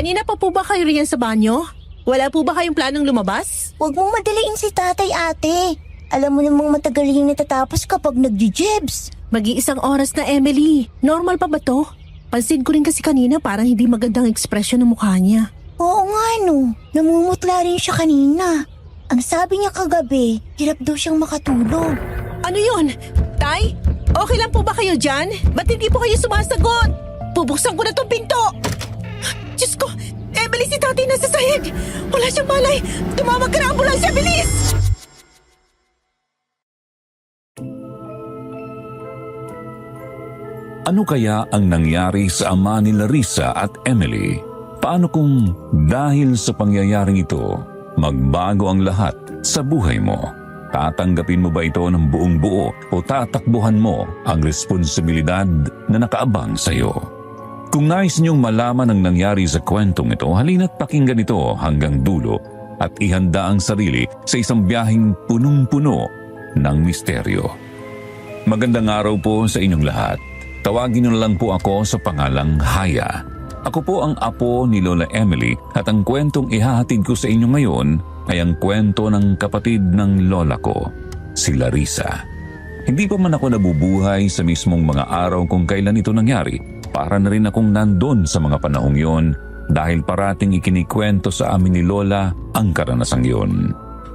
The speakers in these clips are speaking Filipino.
Kanina pa po ba kayo riyan sa banyo? Wala po ba kayong planong lumabas? Huwag mong madaliin si tatay, ate. Alam mo namang matagal yung natatapos kapag nagji-jibs. Mag-iisang oras na, Emily. Normal pa ba to? Pansin ko rin kasi kanina parang hindi magandang ekspresyon ng mukha niya. Oo nga no, namumutla rin siya kanina. Ang sabi niya kagabi, hirap daw siyang makatulog. Ano yun? Tay? Okay lang po ba kayo dyan? Ba't hindi po kayo sumasagot? Bubuksan ko na tong pinto! Diyos ko! Emily, si tatay nasa sahig! Wala siyang malay! Tumawag ka na ambulansya! Bilis! Ano kaya ang nangyari sa ama ni Larissa at Emily? Paano kung dahil sa pangyayaring ito, magbago ang lahat sa buhay mo? Tatanggapin mo ba ito ng buong buo o tatakbuhan mo ang responsibilidad na nakaabang sa iyo? Kung nais niyong malaman ang nangyari sa kwentong ito, halina't pakinggan ito hanggang dulo at ihanda ang sarili sa isang biyaheng punong-puno ng misteryo. Magandang araw po sa inyong lahat. Tawagin niyo na lang po ako sa pangalang Haya. Ako po ang apo ni Lola Emily at ang kwentong ihahatid ko sa inyo ngayon ay ang kwento ng kapatid ng lola ko, si Larissa. Hindi pa man ako nabubuhay sa mismong mga araw kung kailan ito nangyari. Para na rin akong nandun sa mga panahong yon dahil parating ikinikwento sa amin ni Lola ang karanasang yon.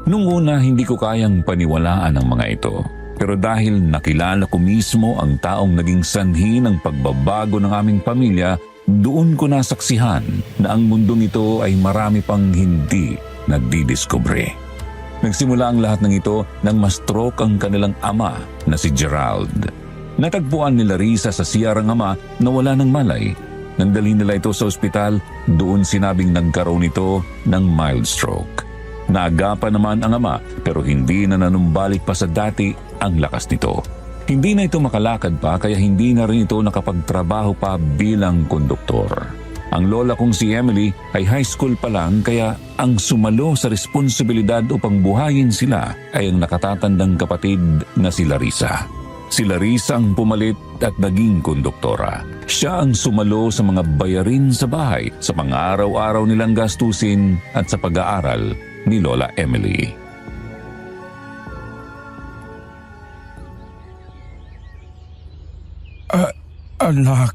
Nung una, hindi ko kayang paniwalaan ang mga ito. Pero dahil nakilala ko mismo ang taong naging sanhi ng pagbabago ng aming pamilya, doon ko nasaksihan na ang mundong ito ay marami pang hindi nagdidiskubre. Nagsimula ang lahat ng ito nang ma-stroke ang kanilang ama na si Gerald. Natagpuan ni Larissa sa CR ang ama na wala ng malay. Nang dalhin nila ito sa ospital, doon sinabing nagkaroon ito ng mild stroke. Naagapan naman ang ama pero hindi na nanumbalik pa sa dati ang lakas nito. Hindi na ito makalakad pa kaya hindi na rin ito nakapagtrabaho pa bilang konduktor. Ang lola kong si Emily ay high school pa lang kaya ang sumalo sa responsibilidad upang buhayin sila ay ang nakatatandang kapatid na si Larissa. Si Larissa ang pumalit at naging konduktora. Siya ang sumalo sa mga bayarin sa bahay, sa pang-araw-araw nilang gastusin at sa pag-aaral ni Lola Emily. Anak,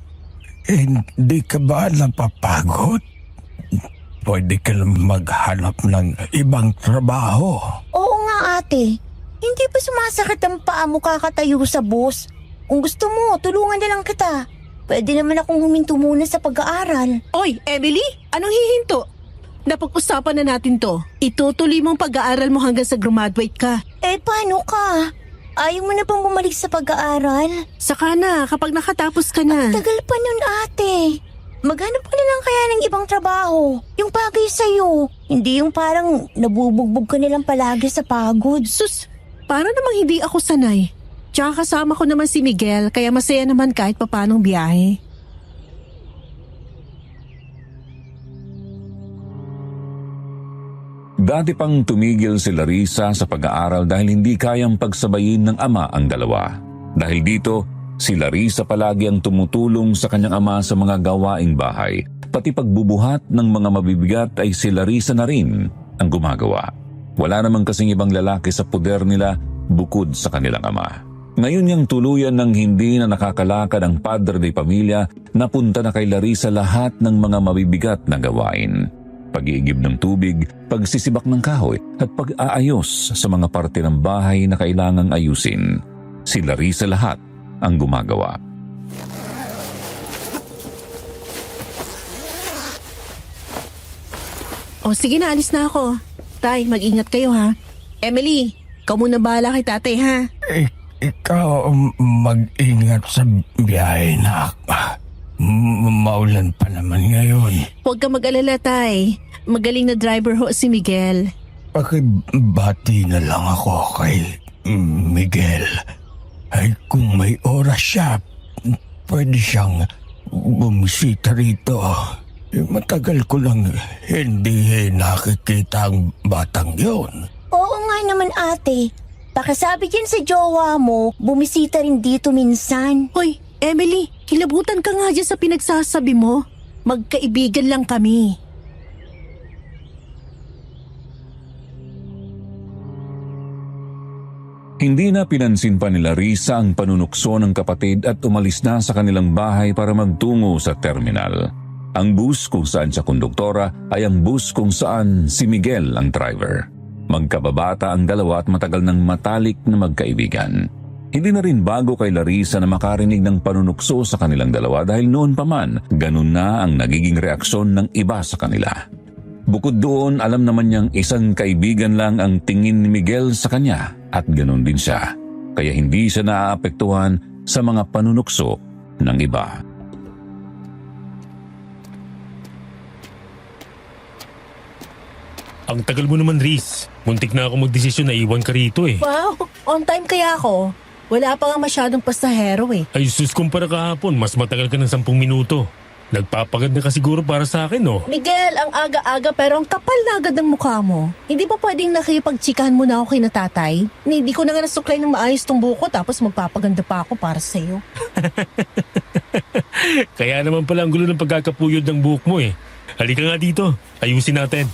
hindi ka ba napapagod? Pwede ka lang maghanap ng ibang trabaho. Oo nga ate, hindi ba sumasakit ang paa mo kakatayo sa bus? Kung gusto mo, tulungan na lang kita. Pwede naman akong huminto muna sa pag-aaral. Oy, Emily! Anong hihinto? Napag-usapan na natin to. Itutuloy mong pag-aaral mo hanggang sa graduate ka. Eh paano ka? Ayaw mo na bang bumalik sa pag-aaral? Saka na, kapag nakatapos ka na. Tagal pa nun ate. Maghanap ka na lang kaya ng ibang trabaho. Yung bagay sa'yo. Hindi yung parang nabubugbog ka nilang palagi sa pagod. Sus, para namang hindi ako sanay. Tsaka kasama ko naman si Miguel kaya masaya naman kahit papanong biyahe. Dati pang tumigil si Larissa sa pag-aaral dahil hindi kayang pagsabayin ng ama ang dalawa. Dahil dito, si Larissa palagi ang tumutulong sa kanyang ama sa mga gawaing bahay. Pati pagbubuhat ng mga mabibigat ay si Larissa na rin ang gumagawa. Wala namang kasing ibang lalaki sa puder nila bukod sa kanilang ama. Ngayon niyang tuluyan ng hindi na nakakalakad ang padre de pamilya, napunta na kay Larissa lahat ng mga mabibigat na gawain. Pag-iigib ng tubig, pagsisibak ng kahoy at pag-aayos sa mga parte ng bahay na kailangang ayusin. Si Larissa lahat ang gumagawa. O sige na, alis na ako. Tay, mag-ingat kayo ha. Emily, ikaw muna bahala kay tatay ha. Ikaw mag-ingat sa biyahe na. Maulan pa naman ngayon. Huwag ka mag-alala, tay. Magaling na driver ho si Miguel. Pakibati na lang ako kay Miguel. Ay kung may oras siya, pwede siyang bumisita rito. Matagal ko lang hindi nakikita ang batang yon. Oo nga naman ate. Pakisabi dyan sa jowa mo, bumisita rin dito minsan. Hoy, Emily, kilabutan ka nga dyan sa pinagsasabi mo. Magkaibigan lang kami. Hindi na pinansin pa ni Larissa ang panunukso ng kapatid at umalis na sa kanilang bahay para magtungo sa terminal. Ang bus kung saan siya konduktora ay ang bus kung saan si Miguel ang driver. Magkababata ang dalawa at matagal nang matalik na magkaibigan. Hindi na rin bago kay Larissa na makarinig ng panunukso sa kanilang dalawa dahil noon pa man, ganun na ang nagiging reaksyon ng iba sa kanila. Bukod doon, alam naman niyang isang kaibigan lang ang tingin ni Miguel sa kanya at ganun din siya. Kaya hindi siya naaapektuhan sa mga panunukso ng iba. Ang tagal mo naman, Riz. Muntik na ako magdesisyon na iwan ka rito eh. Wow, on time kaya ako. Wala pa nga masyadong pasahero eh. Ay sus, kumpara kahapon, mas matagal ka ng 10 minuto. Nagpapaganda ka siguro para sa akin, no? Miguel, ang aga-aga pero ang kapal na agad ng mukha mo. Hindi pa pwedeng nakipagtsikahan mo na ako kay na tatay? Hindi ko na nga nasuklay ng maayos tong buko tapos magpapaganda pa ako para sa'yo. Kaya naman pala ang gulo ng pagkakapuyod ng buhok mo eh. Halika nga dito, ayusin natin.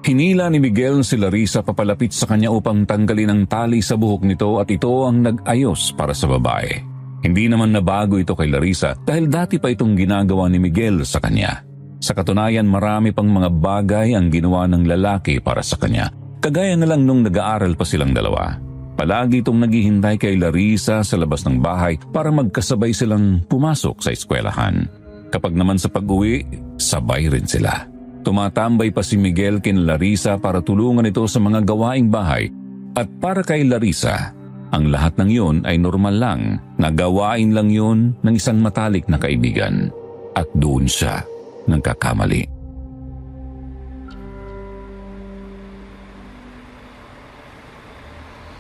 Hinila ni Miguel si Larissa papalapit sa kanya upang tanggalin ang tali sa buhok nito at ito ang nag-ayos para sa babae. Hindi naman nabago ito kay Larissa dahil dati pa itong ginagawa ni Miguel sa kanya. Sa katunayan, marami pang mga bagay ang ginawa ng lalaki para sa kanya. Kagaya na lang nung nag-aaral pa silang dalawa. Palagi itong naghihintay kay Larissa sa labas ng bahay para magkasabay silang pumasok sa eskwelahan. Kapag naman sa pag-uwi, sabay rin sila. Tumatambay pa si Miguel kina Larissa para tulungan ito sa mga gawaing bahay. At para kay Larissa, ang lahat ng yun ay normal lang, na gawain lang yun ng isang matalik na kaibigan. At doon siya nagkakamali.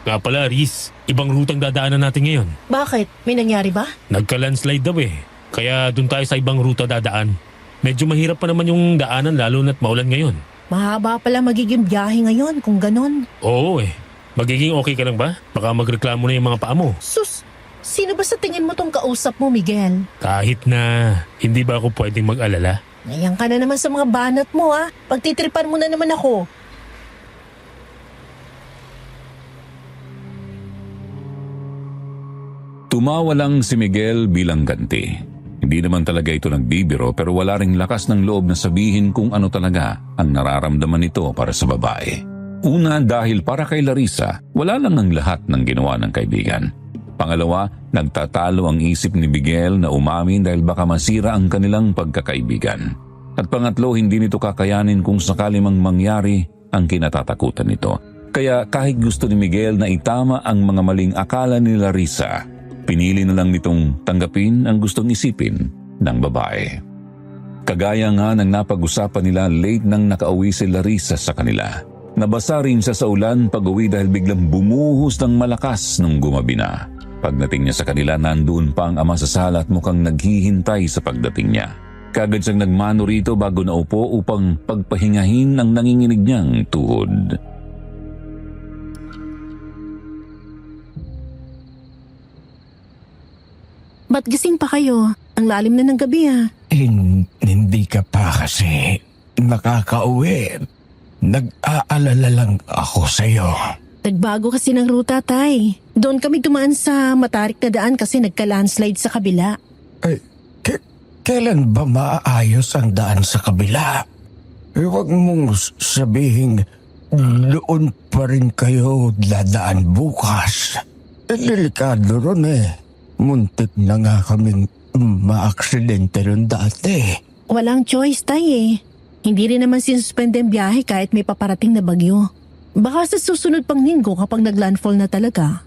Nga pala, Riz, ibang rutang dadaanan natin ngayon. Bakit? May nangyari ba? Nagka-landslide daw eh. Kaya doon tayo sa ibang ruta dadaan. Medyo mahirap pa naman yung daanan lalo na't maulan ngayon. Mahaba pala magiging biyahe ngayon kung ganon. Oo eh. Magiging okay ka lang ba? Baka magreklamo na yung mga paa mo. Sus, sino ba sa tingin mo tong kausap mo, Miguel? Kahit na, hindi ba ako pwedeng mag-alala? Ngayon ka na naman sa mga banat mo ha. Pagtitripan mo na naman ako. Tumawa lang si Miguel bilang ganti. Hindi naman talaga ito nagbibiro pero wala ring lakas ng loob na sabihin kung ano talaga ang nararamdaman nito para sa babae. Una, dahil para kay Larissa, wala lang ang lahat ng ginawa ng kaibigan. Pangalawa, nagtatalo ang isip ni Miguel na umamin dahil baka masira ang kanilang pagkakaibigan. At pangatlo, hindi nito kakayanin kung sakali mang mangyari ang kinatatakutan nito. Kaya kahit gusto ni Miguel na itama ang mga maling akala ni Larissa, pinili na lang nitong tanggapin ang gustong isipin ng babae. Kagaya nga ng napag-usapan nila late nang nakauwi si Larissa sa kanila. Nabasa rin siya sa ulan pag-uwi dahil biglang bumuhos ng malakas nung gumabi na. Pagdating niya sa kanila, nandoon pa ang ama sa sala at mukhang naghihintay sa pagdating niya. Kagad siyang nagmano rito bago naupo upang pagpahingahin ang nanginginig niyang tuhod. Ba't gising pa kayo? Ang lalim na ng gabi ah. Hindi ka pa kasi nakakauwi. Nag-aalala lang ako sa'yo. Nagbago kasi ng ruta, tay. Doon kami dumaan sa matarik na daan kasi nagka-landslide sa kabila. Ay, kailan ba maayos ang daan sa kabila? Huwag mong sabihin doon pa rin kayo dadaan bukas. Delikado ron eh. Muntik na nga kaming maaksidente ron dati. Walang choice, tay eh. Hindi rin naman sinuspende ang biyahe kahit may paparating na bagyo. Baka sa susunod pang linggo kapag naglandfall na talaga.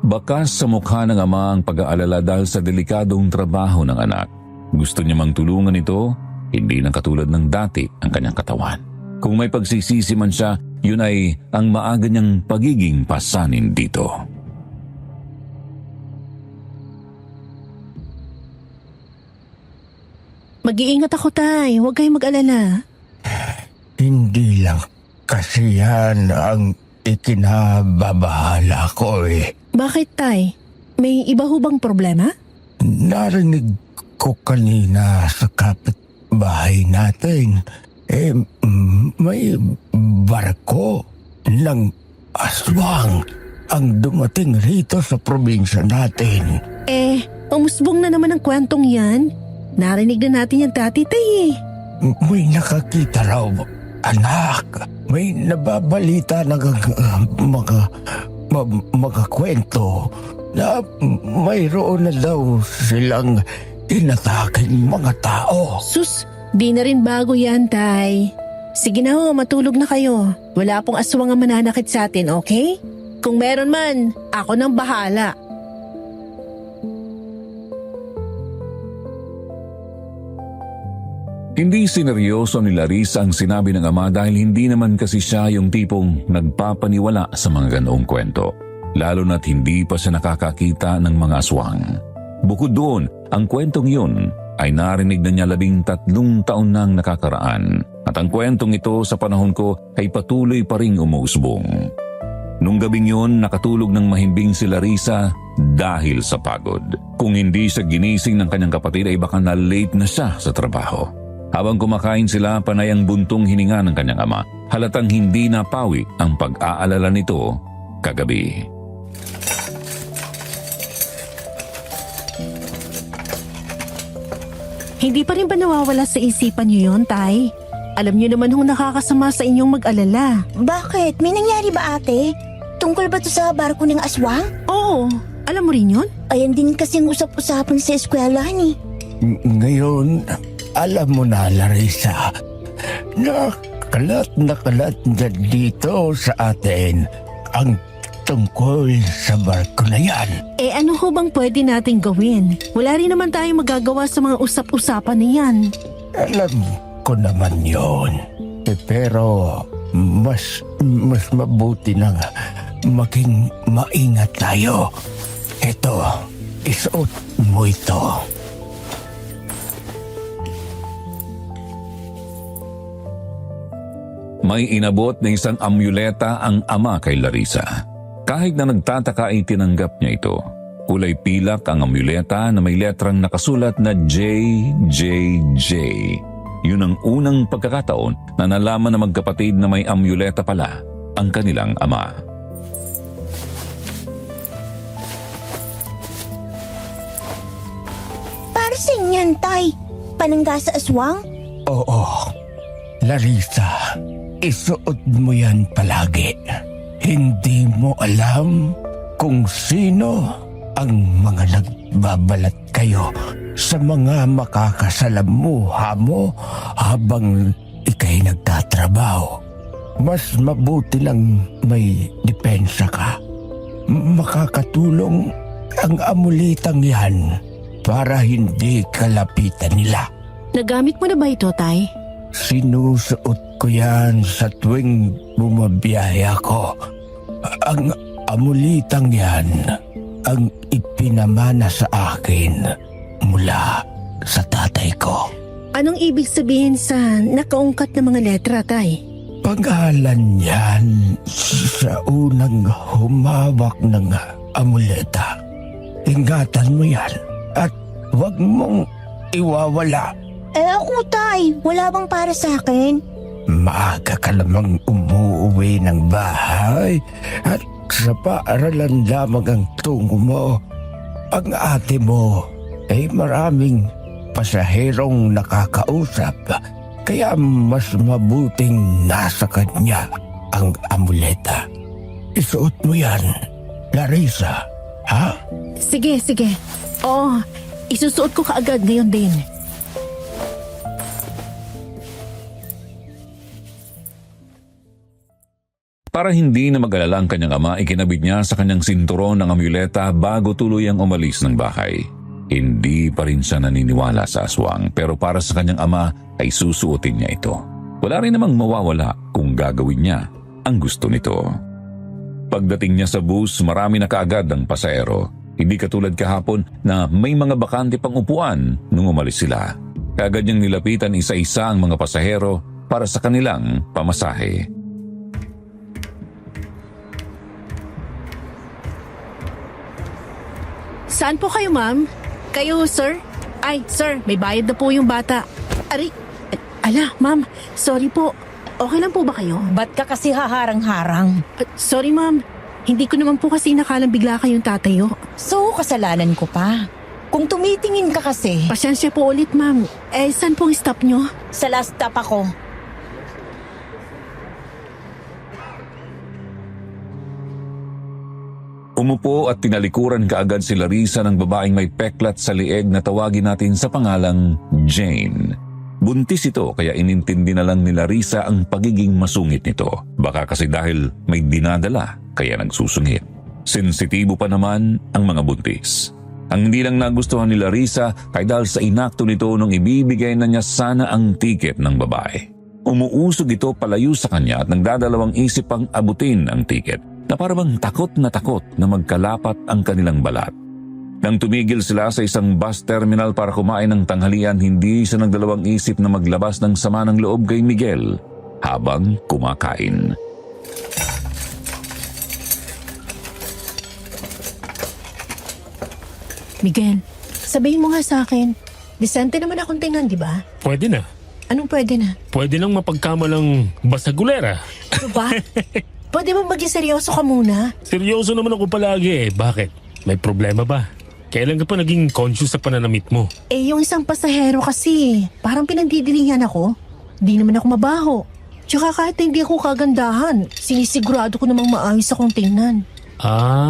Bakas sa mukha ng ama ang pag-aalala dahil sa delikadong trabaho ng anak. Gusto niya mang tulungan ito, hindi na katulad ng dati ang kanyang katawan. Kung may pagsisisi man siya, yun ay ang maaga niyang pagiging pasanin dito. Mag-iingat ako, tay. Huwag kayong mag-alala. Hindi lang kasi yan ang ikinababahala ko eh. Bakit, tay? May iba ho bang problema? narinig ko kanina sa kapitbahay natin, may barko ng aswang ang dumating rito sa probinsya natin. Umusbong na naman ang kwentong yan. Narinig na natin yan dati, tay. May nakakita raw, anak. May nababalita ng mga kwento na mayroon na daw silang inataking mga tao. Sus, di na rin bago yan, tay. Sige na ho, matulog na kayo. Wala pong aswang ang mananakit sa atin, okay? Kung meron man, ako nang bahala. Hindi sineryoso ni Larissa ang sinabi ng ama dahil hindi naman kasi siya yung tipong nagpapaniwala sa mga ganoong kwento. Lalo na't hindi pa siya nakakakita ng mga aswang. Bukod doon, ang kwentong yun ay narinig na niya 13 taon nang nakakaraan. At ang kwentong ito sa panahon ko ay patuloy pa ring umuusbong. Nung gabing yun, nakatulog ng mahimbing si Larissa dahil sa pagod. Kung hindi siya ginising ng kanyang kapatid ay baka na-late na siya sa trabaho. Habang kumakain sila, panay ang buntong hininga ng kanyang ama. Halatang hindi napawi ang pag-aalala nito kagabi. Hindi pa rin ba nawawala sa isipan niyo yun, tay? Alam niyo naman hong nakakasama sa inyong mag-alala. Bakit? May nangyari ba ate? Tungkol ba to sa barko ng aswang? Oo, alam mo rin yun? Ayan din kasing usap-usapan sa eskwelahan eh. Ngayon, alam mo na, Larissa, na kalat na dito sa atin ang tungkol sa barko na yan. Ano ho bang pwede nating gawin? Wala rin naman tayong magagawa sa mga usap-usapan na yan. Alam ko naman yon. Pero mas mabuti na maging maingat tayo. Ito, isuot mo ito. May inabot na isang amuleta ang ama kay Larissa. Kahit na nagtataka ay tinanggap niya ito. Kulay pilak ang amuleta na may letrang nakasulat na JJJ. Yun ang unang pagkakataon na nalaman na magkapatid na may amuleta pala ang kanilang ama. Para sa inyan, tay. Panangga sa aswang? Oo, Larissa, isuot mo yan palagi. Hindi mo alam kung sino ang mga nagbabalat kayo sa mga makakasalamuha mo habang ikay nagtatrabaho. Mas mabuti lang may depensa ka. Makakatulong ang amulitang yan para hindi kalapitan nila. Nagamit mo na ba ito, tay? Sinusuot ko yan sa tuwing bumabiyaya ko. Ang amulitang yan ang ipinamana sa akin mula sa tatay ko. Anong ibig sabihin sa nakaungkat na mga letra, tay? Pangalan yan sa unang humawak ng amuleta. Ingatan mo yan at huwag mong iwawala. Ako, tay. Wala bang para sa akin? Maaga ka namang umuwi ng bahay at sa paaralan lamang ang tungo mo. Ang ate mo ay maraming pasaherong nakakausap, kaya mas mabuting nasa kanya ang amuleta. Isuot mo yan, Larissa, ha? Sige. Oo, isusuot ko kaagad ngayon din. Para hindi na mag-alala ang kanyang ama, ikinabit niya sa kanyang sinturon ng amuleta bago tuluyang umalis ng bahay. Hindi pa rin siya naniniwala sa aswang, pero para sa kanyang ama ay susuotin niya ito. Wala rin namang mawawala kung gagawin niya ang gusto nito. Pagdating niya sa bus, marami na kaagad ang pasahero. Hindi katulad kahapon na may mga bakante pang upuan nung umalis sila. Kaagad niyang nilapitan isa-isa ang mga pasahero para sa kanilang pamasahe. Saan po kayo, ma'am? Kayo, sir? Ay, sir, may bayad na po yung bata. Ari, ala, ma'am, sorry po. Okay lang po ba kayo? Ba't ka kasi haharang-harang? Sorry, ma'am. Hindi ko naman po kasi nakalang bigla kayong tatayo. So, kasalanan ko pa. Kung tumitingin ka kasi, Pasensya po ulit, ma'am. Saan pong stop nyo? sa last stop ako. Umupo at tinalikuran kaagad si Larissa ng babaeng may peklat sa lieg na tawagin natin sa pangalang Jane. Buntis ito kaya inintindi na lang ni Larissa ang pagiging masungit nito. Baka kasi dahil may dinadala kaya nagsusungit. Sensitibo pa naman ang mga buntis. Ang hindi lang nagustuhan ni Larissa ay dahil sa inakto nito nung ibibigay na niya sana ang tiket ng babae. Umuusog ito palayo sa kanya at nagdadalawang isip pang abutin ang tiket na parang takot na magkalapat ang kanilang balat. Nang tumigil sila sa isang bus terminal para kumain ng tanghalian, hindi siya nagdalawang isip na maglabas ng sama ng loob kay Miguel habang kumakain. Miguel, sabihin mo nga sa akin. Decente naman akong tingnan, di ba? Pwede na. Anong pwede na? Pwede lang mapagkamalang basagulera. Ano ba? Pwede mo maging seryoso ka muna? Seryoso naman ako palagi eh. Bakit? May problema ba? Kailan ka pa naging conscious sa pananamit mo? Yung isang pasahero kasi, parang pinandidilingan ako. Di naman ako mabaho. Tsaka kahit hindi ako kagandahan, sinisigurado ko namang maayos akong tingnan.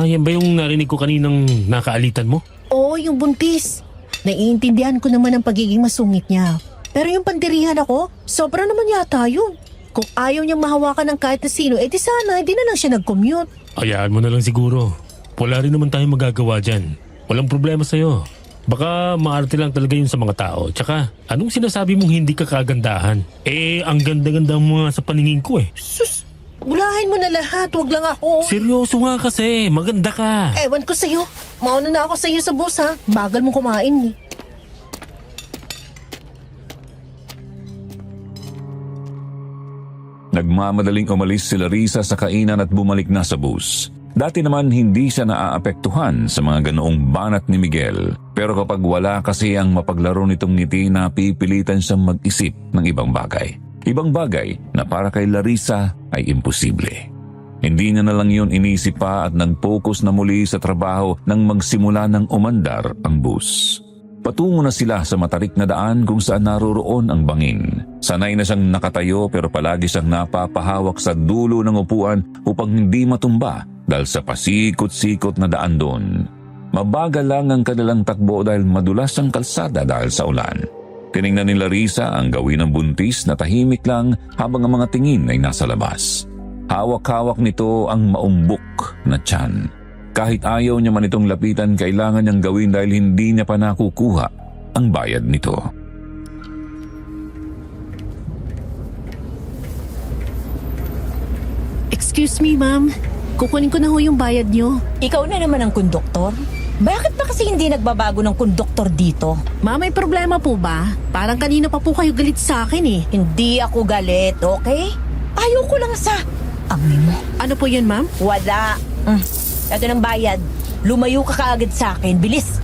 Yan ba yung narinig ko kaninang nakaalitan mo? Oo, yung buntis. Naiintindihan ko naman ang pagiging masungit niya. Pero yung pandirihan ako, sobra naman yata yun. Kung ayaw niyang mahawakan ng kahit na sino, di sana, hindi na lang siya nag-commute. Hayaan mo na lang siguro. Wala rin naman tayong magagawa dyan. Walang problema sa'yo. Baka maarte lang talaga yun sa mga tao. Tsaka, anong sinasabi mong hindi ka kagandahan? Ang ganda-ganda mo nga sa paningin ko eh. Sus, ulahin mo na lahat, wag lang ako. Seryoso nga kasi, maganda ka. Ewan ko sa'yo. Mauna na ako sa'yo sa bus ha. Bagal mo kumain eh. Nagmamadaling umalis si Larissa sa kainan at bumalik na sa bus. Dati naman hindi siya naaapektuhan sa mga ganoong banat ni Miguel. Pero kapag wala kasi ang mapaglaro nitong ngiti, napipilitan siyang mag-isip ng ibang bagay. Ibang bagay na para kay Larissa ay imposible. Hindi niya na lang yun inisip pa at nag-focus na muli sa trabaho nang magsimula ng umandar ang bus. Patungo na sila sa matarik na daan kung saan naroroon ang bangin. Sanay na siyang nakatayo pero palagi siyang napapahawak sa dulo ng upuan upang hindi matumba dahil sa pasikot-sikot na daan doon. Mabagal lang ang kanilang takbo dahil madulas ang kalsada dahil sa ulan. Tiningnan ni Larissa ang gawin ng buntis na tahimik lang habang ang mga tingin ay nasa labas. Hawak-hawak nito ang maumbok na tiyan. Kahit ayaw niya man itong lapitan, kailangan niyang gawin dahil hindi niya pa nakukuha ang bayad nito. Excuse me, ma'am. Kukunin ko na ho yung bayad niyo. Ikaw na naman ang konduktor? Bakit ba kasi hindi nagbabago ng konduktor dito? Ma'am, may problema po ba? Parang kanina pa po kayo galit sa akin eh. Hindi ako galit, okay? Ayaw ko lang sa amoy mo. Ano po yun, ma'am? Wala. Ito ng bayad. Lumayo ka kaagad sa akin. Bilis.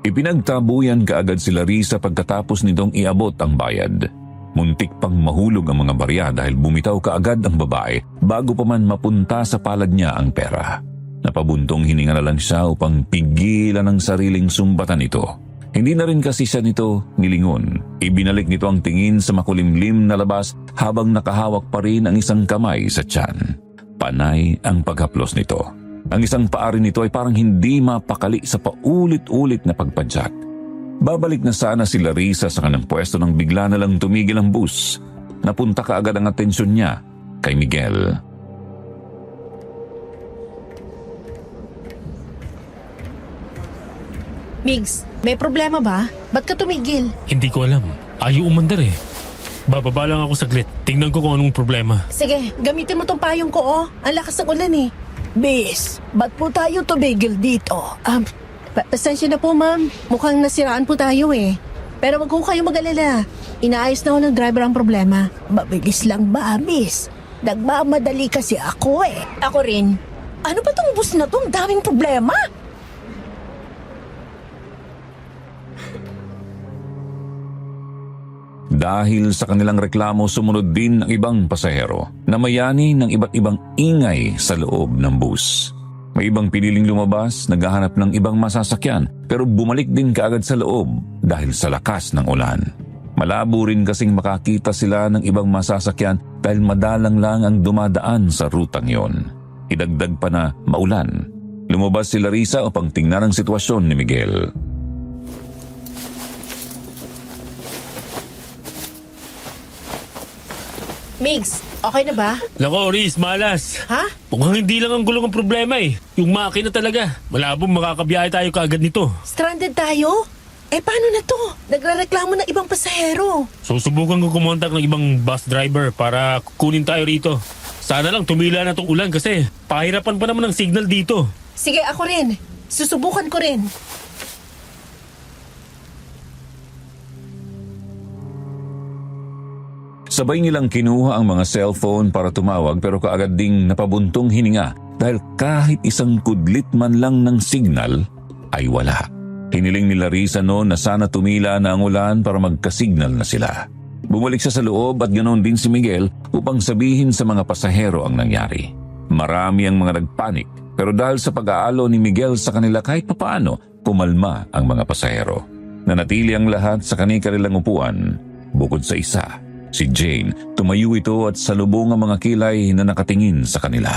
Ipinagtabuyan kaagad si Larissa pagkatapos nitong iabot ang bayad. Muntik pang mahulog ang mga barya dahil bumitaw kaagad ang babae bago pa man mapunta sa palad niya ang pera. Napabuntong hininga na lang siya upang pigilan ang sariling sumbatan ito. Hindi na rin kasi siya nito nilingon. Ibinalik nito ang tingin sa makulimlim na labas habang nakahawak pa rin ang isang kamay sa tiyan. Panay ang paghaplos nito. Ang isang paa rin nito ay parang hindi mapakali sa paulit-ulit na pagpadyak. Babalik na sana si Larissa sa kanyang pwesto nang bigla na lang tumigil ang bus. Napunta kaagad ang atensyon niya kay Miguel. Migs, may problema ba? Ba't ka tumigil? Hindi ko alam. Ayaw umandar eh. Bababa lang ako saglit. Tingnan ko kung anong problema. Sige, gamitin mo tong payong ko oh. Ang lakas ng ulan eh. Bis, ba't po tayo tumigil dito? Pasensya na po ma'am. Mukhang nasiraan po tayo eh. Pero wag ko kayo mag-alala. Inaayos na ho ng driver ang problema. Mabilis lang ba, Bis? Nagmamadali kasi ako eh. Ako rin. Ano ba tong bus na to? Ang daming problema. Dahil sa kanilang reklamo, sumunod din ang ibang pasahero na mayani ng iba't ibang ingay sa loob ng bus. May ibang piniling lumabas, naghahanap ng ibang masasakyan, pero bumalik din kaagad sa loob dahil sa lakas ng ulan. Malabo rin kasing makakita sila ng ibang masasakyan dahil madalang lang ang dumadaan sa rutang yon. Idagdag pa na maulan. Lumabas si Larissa upang tingnan ang sitwasyon ni Miguel. Migs, okay na ba? Nako, Riz, malas. Ha? Mukhang hindi lang ang gulong ang problema eh. Yung makina talaga. Malabong makakabiyahe tayo kaagad nito. Stranded tayo? Eh paano na to? Nagrereklamo ng ibang pasahero. Susubukan ko kumontak ng ibang bus driver para kunin tayo rito. Sana lang tumila na tong ulan kasi pahirapan pa naman ang signal dito. Sige, ako rin. Susubukan ko rin. Sabay nilang kinuha ang mga cellphone para tumawag pero kaagad ding napabuntong hininga dahil kahit isang kudlit man lang ng signal ay wala. Hiniling ni Larissa noon na sana tumila na ang ulan para magkasignal na sila. Bumalik siya sa loob at ganoon din si Miguel upang sabihin sa mga pasahero ang nangyari. Marami ang mga nagpanik pero dahil sa pag-aalo ni Miguel sa kanila kahit papaano, kumalma ang mga pasahero. Nanatili ang lahat sa kani-kanilang upuan bukod sa isa. Si Jane, tumayo ito at salubong ang mga kilay na nakatingin sa kanila.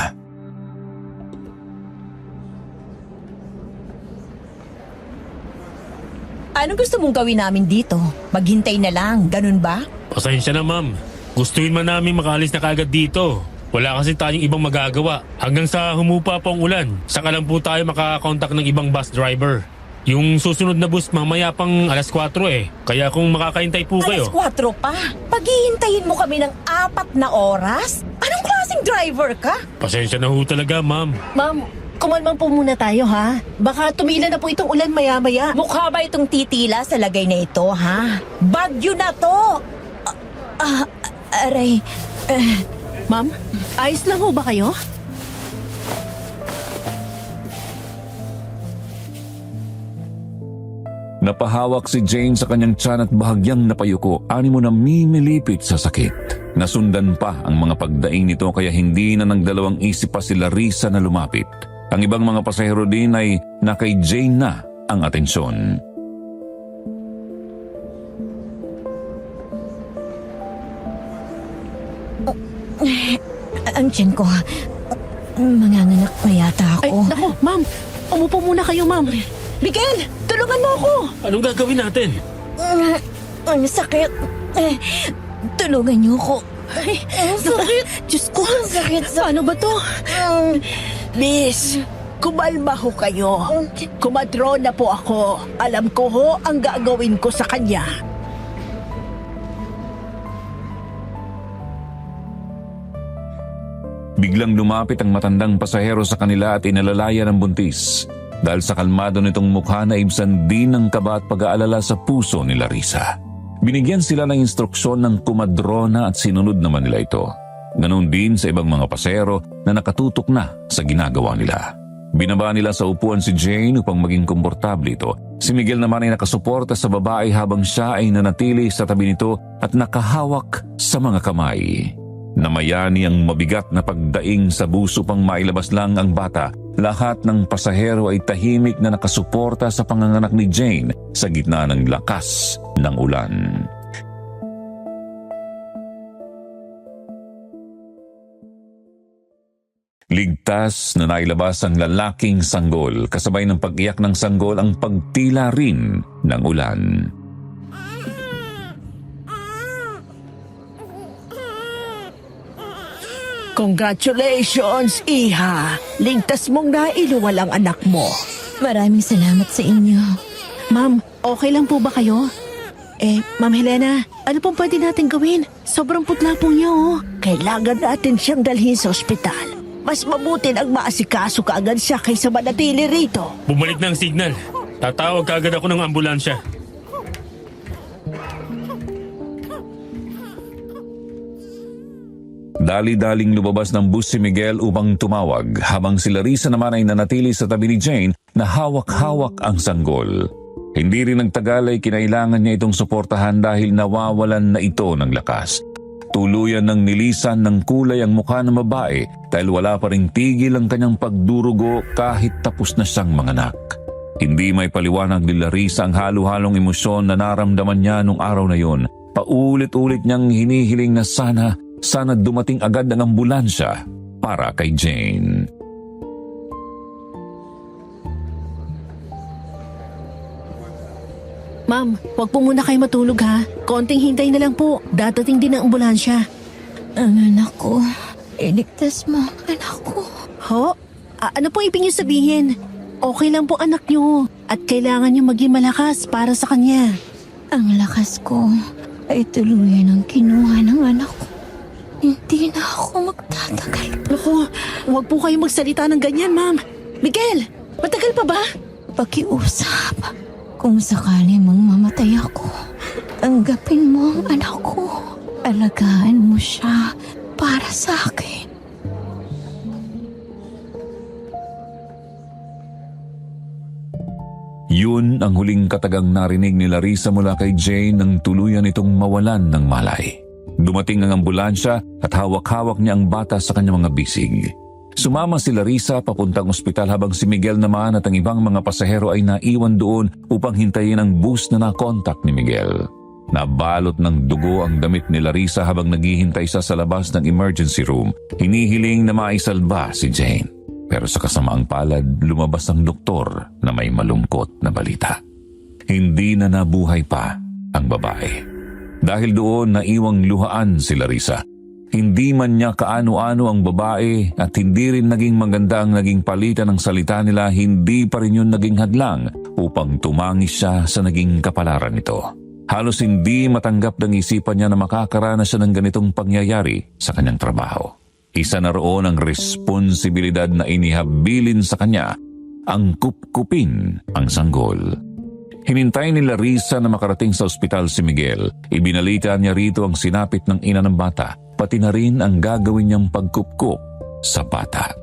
Anong gusto mong gawin namin dito? Maghintay na lang, ganun ba? Pasensya na, ma'am. Gustuin man namin makaalis na kaagad dito. Wala kasi tayong ibang magagawa. Hanggang sa humupa pa ang ulan, saka lang po tayo makakakontak ng ibang bus driver. Yung susunod na bus mamaya pang 4:00 eh. Kaya kung makakaintay po kayo. 4:00 pa? Paghihintayin mo kami ng 4 na oras? Anong klaseng driver ka? Pasensya na ho talaga, ma'am. Ma'am, kumalmang po muna tayo ha. Baka tumila na po itong ulan maya-maya. Mukha ba itong titila sa lagay na ito, ha? Bagyo na to! Aray. Ma'am, ayos lang ho ba kayo? Napahawak si Jane sa kanyang tiyan at bahagyang napayuko, animo na mimilipit sa sakit. Nasundan pa ang mga pagdaing nito kaya hindi na nagdalawang isip pa si Larissa na lumapit. Ang ibang mga pasahero din ay na kay Jane na ang atensyon. Ang tiyan ko, manganganak na yata Ay, ako. naku, ma'am. Umupo muna kayo, ma'am. Miguel, tulungan mo ako. Anong gagawin natin? Ang sakit. Tulungan niyo ko. Ay, sakit. Diyos ko. Ang sakit sa... Paano ba to? Miss, kumalma ho kayo. Kumadrona po ako. Alam ko ho ang gagawin ko sa kanya. Biglang lumapit ang matandang pasahero sa kanila at inalalaya ng buntis. Dahil sa kalmado nitong mukha na ibsan din ng kaba at pag-aalala sa puso ni Larissa. Binigyan sila ng instruksyon ng kumadrona at sinunod naman nila ito. Ganon din sa ibang mga pasahero na nakatutok na sa ginagawa nila. Binaba nila sa upuan si Jane upang maging komportable ito. Si Miguel naman ay nakasuporta sa babae habang siya ay nanatili sa tabi nito at nakahawak sa mga kamay. Namayani ang mabigat na pagdaing sa buso pang mailabas lang ang bata. Lahat ng pasahero ay tahimik na nakasuporta sa panganganak ni Jane sa gitna ng lakas ng ulan. Ligtas na nailabas ang lalaking sanggol, kasabay ng pag-iyak ng sanggol ang pagtila rin ng ulan. Congratulations, Iha. Ligtas mong nailuwal ang anak mo. Maraming salamat sa inyo. Ma'am, okay lang po ba kayo? Ma'am Helena, ano pong pwede natin gawin? Sobrang putla po niyo, oh. Kailangan natin siyang dalhin sa ospital. Mas mabuti nang maasikaso kaagad siya kaysa manatili rito. Bumalik na ang signal. Tatawag kaagad ako ng ambulansya. Dali-daling lumabas ng bus si Miguel upang tumawag habang si Larissa naman ay nanatili sa tabi ni Jane na hawak-hawak ang sanggol. Hindi rin nagtagal ay kinailangan niya itong suportahan dahil nawawalan na ito ng lakas. Tuluyan ng nilisan ng kulay ang mukha ng babae dahil wala pa ring tigil ang kanyang pagdurugo kahit tapos na siyang manganak. Hindi may paliwanag ni Larissa ang halo-halong emosyon na naramdaman niya nung araw na yun. Paulit-ulit niyang hinihiling na sana dumating agad ang ambulansya para kay Jane. Ma'am, wag po muna kayo matulog ha. Konting hintay na lang po. Dadating din ang ambulansya. Ang anak ko, iligtas mo ang anak ko. Ho? Ano po ibig niyo sabihin? Okay lang po anak niyo. At kailangan niyo maging malakas para sa kanya. Ang lakas ko ay tuluyan ang kinuha ng anak ko. Hindi na ako magtatagal. Naku, wag po kayo magsalita ng ganyan, ma'am. Miguel, matagal pa ba? Pakiusap. Kung sakali mang mamatay ako, tanggapin mo ang anak ko. Alagaan mo siya para sa akin. Yun ang huling katagang narinig ni Larissa mula kay Jane nang tuluyan itong mawalan ng malay. Dumating ang ambulansya at hawak-hawak niya ang bata sa kanyang mga bisig. Sumama si Larissa papuntang ospital habang si Miguel naman at ang ibang mga pasahero ay naiwan doon upang hintayin ang bus na nakontak ni Miguel. Nabalot ng dugo ang damit ni Larissa habang naghihintay siya sa labas ng emergency room. Hinihiling na maisalba si Jane. Pero sa kasamaang palad, lumabas ang doktor na may malungkot na balita. Hindi na nabuhay pa ang babae. Dahil doon naiwang luhaan si Larissa. Hindi man niya kaano-ano ang babae at hindi rin naging maganda ang naging palitan ng salita nila, hindi pa rin yun naging hadlang upang tumangis siya sa naging kapalaran nito. Halos hindi matanggap ng isipan niya na makakaranas siya ng ganitong pangyayari sa kanyang trabaho. Isa na roon ang responsibilidad na inihabilin sa kanya, ang kupkupin ang sanggol. Hinintay ni Larissa na makarating sa ospital si Miguel. Ibinalita niya rito ang sinapit ng ina ng bata, pati na rin ang gagawin niyang pagkupkup sa bata.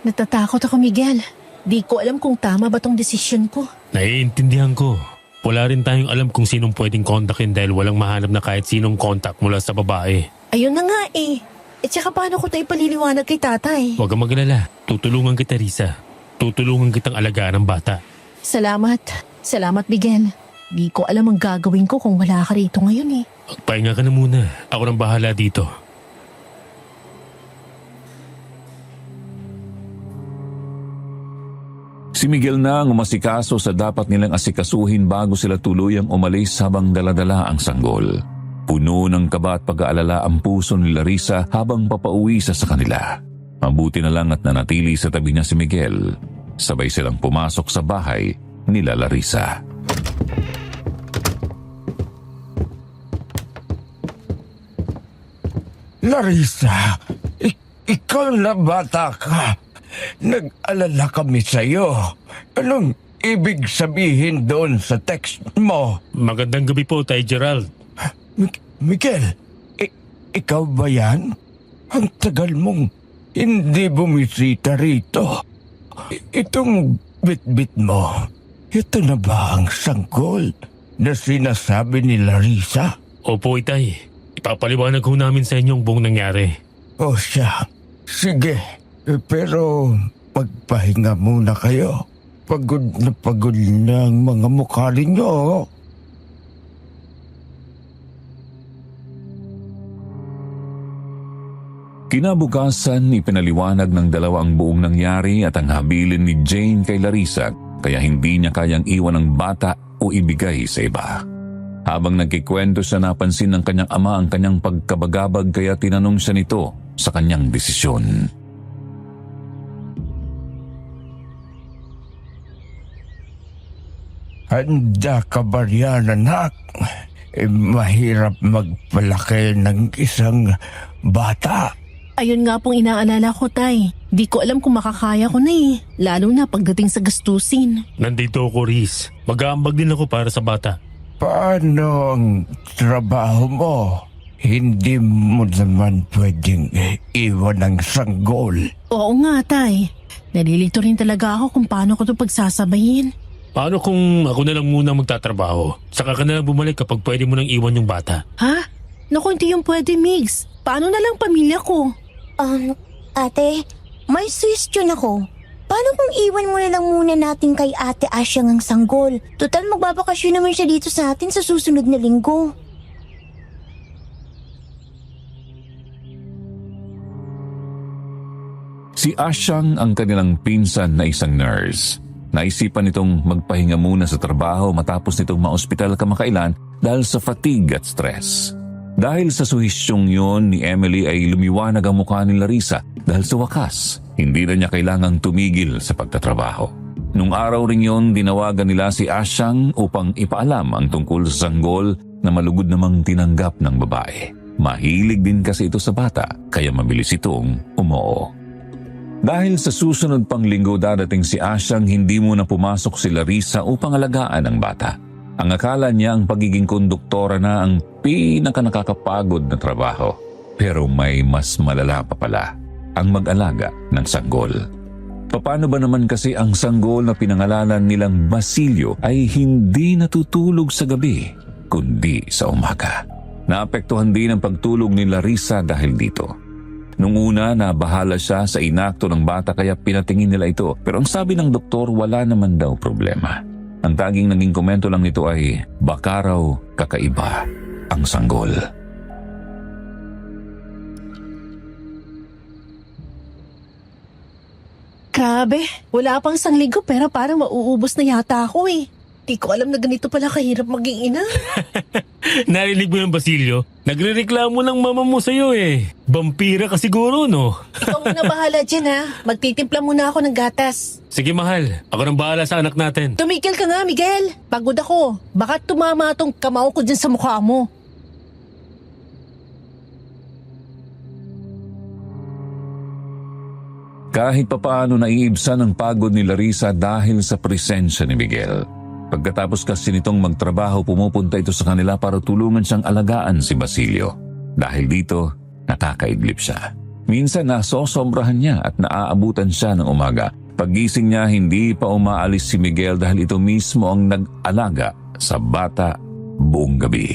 Natatakot ako, Miguel. Di ko alam kung tama ba tong desisyon ko. Naiintindihan ko. Wala rin tayong alam kung sinong pwedeng kontakin dahil walang mahanap na kahit sinong kontak mula sa babae. Ayun na nga eh. At saka paano ko tayo paliliwanag kay tatay? Huwag kang magalala. Tutulungan kita, Risa. Tutulungan kitang alagaan ng bata. Salamat. Salamat, Miguel. Di ko alam ang gagawin ko kung wala ka rito ngayon eh. Magpahinga ka na muna. Ako nang bahala dito. Si Miguel na ang umasikaso sa dapat nilang asikasuhin bago sila tuluyang umalis habang daladala ang sanggol. Puno ng kaba at pag-aalala ang puso ni Larissa habang papauwi sa kanila. Mabuti na lang at nanatili sa tabi niya si Miguel. Sabay silang pumasok sa bahay nila Larissa. Larissa, ikaw na bata ka. Nag-alala kami sa'yo. Anong ibig sabihin doon sa text mo? Magandang gabi po, Tay Gerald. Miguel, ikaw ba yan? Ang tagal mong hindi bumisita rito. Itong bit-bit mo, ito na ba ang sanggol na sinasabi ni Larissa? Opo, Itay. Ipapaliwanag ho namin sa inyo ang buong nangyari. O siya, sige. Pero magpahinga muna kayo. Pagod na ang mga mukha ninyo. Kinabukasan, ipinaliwanag ng dalawa ang buong nangyari at ang habilin ni Jane kay Larissa kaya hindi niya kayang iwan ang bata o ibigay sa iba. Habang nagkikwento siya, napansin ng kanyang ama ang kanyang pagkabagabag kaya tinanong siya nito sa kanyang desisyon. Handa ka ba riyan, anak? Mahirap magpalaki ng isang bata. Ayun nga pong inaalala ko, Tay. Di ko alam kung makakaya ko na eh. Lalo na pagdating sa gastusin. Nandito ako, Riz. Mag-aambag din ako para sa bata. paano ang trabaho mo? Hindi mo naman pwedeng iwan ang sanggol. Oo nga, Tay. Nalilito rin talaga ako kung paano ko ito pagsasabayin. Paano kung ako na lang muna magtatrabaho? Saka ka na lang bumalik kapag pwede mo nang iwan yung bata. Ha? Naku, hindi yung pwede, Migs. Paano na lang pamilya ko? Ate, may suggestion ako. Paano kung iwan mo na lang muna natin kay Ate Asyang ang sanggol? Total magbabakasyon naman siya dito sa atin sa susunod na linggo. Si Asyang ang kanilang pinsan na isang nurse. Naisipan nitong magpahinga muna sa trabaho matapos nitong maospital kamakailan dahil sa fatigue at stress. Dahil sa suhisyong yun ni Emily ay lumiwanag ang mukha ni Larissa dahil sa wakas, hindi na niya kailangang tumigil sa pagtatrabaho. Nung araw ring yun, dinawagan nila si Asyang upang ipaalam ang tungkol sa sanggol na malugod namang tinanggap ng babae. Mahilig din kasi ito sa bata, kaya mabilis itong umoo. Dahil sa susunod pang linggo dadating si Asyang, hindi muna pumasok si Larissa upang alagaan ang bata. Ang akala niya ang pagiging konduktora na ang nakakapagod na trabaho. Pero may mas malala pa pala, ang mag-alaga ng sanggol. Paano ba naman kasi ang sanggol na pinangalanan nilang Basilio ay hindi natutulog sa gabi, kundi sa umaga? Naapektuhan din ang pagtulog ni Larissa dahil dito. Nung una, nabahala siya sa inakto ng bata kaya pinatingin nila ito. Pero ang sabi ng doktor, wala naman daw problema. Ang taging naging komento lang nito ay, baka raw kakaiba ang sanggol. Grabe, wala pang isang linggo pero parang mauubos na yata ako eh. Di ko alam na ganito pala kahirap maging ina. Narinig mo yung Basilio? Nagre-reklamo ng mama mo sa'yo eh. Vampira ka siguro, no? Ikaw muna bahala dyan ha. Magtitimpla muna ako ng gatas. Sige mahal, ako nang bahala sa anak natin. Tumigil ka nga, Miguel. Pagod ako. Baka tumama tong kamao ko dyan sa mukha mo. Kahit papaano naiibsan ang pagod ni Larissa dahil sa presensya ni Miguel. Pagkatapos kasi nitong magtrabaho, pumupunta ito sa kanila para tulungan siyang alagaan si Basilio. Dahil dito, nakakaidlip siya. Minsan nasosobrahan niya at naaabutan siya ng umaga. Paggising niya, hindi pa umaalis si Miguel dahil ito mismo ang nag-alaga sa bata buong gabi.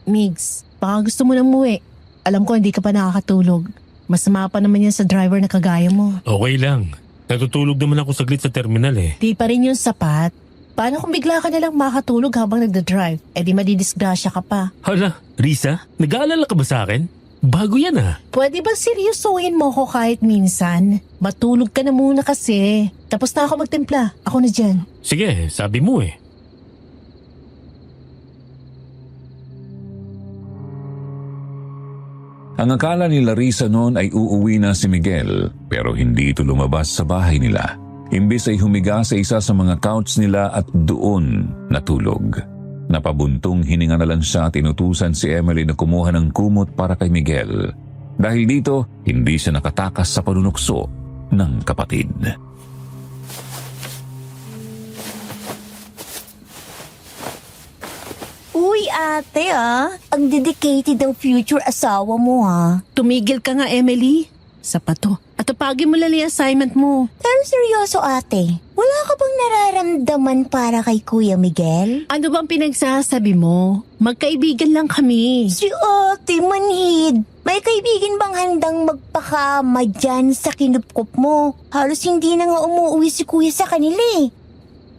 Migs, baka gusto mo nang umuwi. Alam ko hindi ka pa nakakatulog. Masama pa naman yan sa driver na kagaya mo. Okay lang. Natutulog naman ako saglit sa terminal eh. Di pa rin yung sapat. Paano kung bigla ka nalang makatulog habang nagda-drive? Eh di madidisgrasya ka pa. Hala, Risa, nag-aalala ka ba sa akin? Bago yan ah. Pwede bang seryosohin mo ko kahit minsan? Matulog ka na muna kasi. Tapos na ako magtimpla. Ako na dyan. Sige, sabi mo eh. Ang akala ni Larissa noon ay uuwi na si Miguel, pero hindi ito lumabas sa bahay nila. Imbis ay humiga sa isa sa mga couch nila at doon natulog. Napabuntong hininga na lang siya at inutusan si Emily na kumuha ng kumot para kay Miguel. Dahil dito, hindi siya nakatakas sa panunukso ng kapatid. Uy, ate ang dedicated ng future asawa mo Tumigil ka nga, Emily. Sapat to. At tupagin mo lang yung assignment mo. Pero seryoso ate, wala ka bang nararamdaman para kay Kuya Miguel? Ano bang pinagsasabi mo? Magkaibigan lang kami. Si ate manhid. May kaibigan bang handang magpakama dyan sa kinupkup mo? Halos hindi na nga umuwi si Kuya sa kanila eh.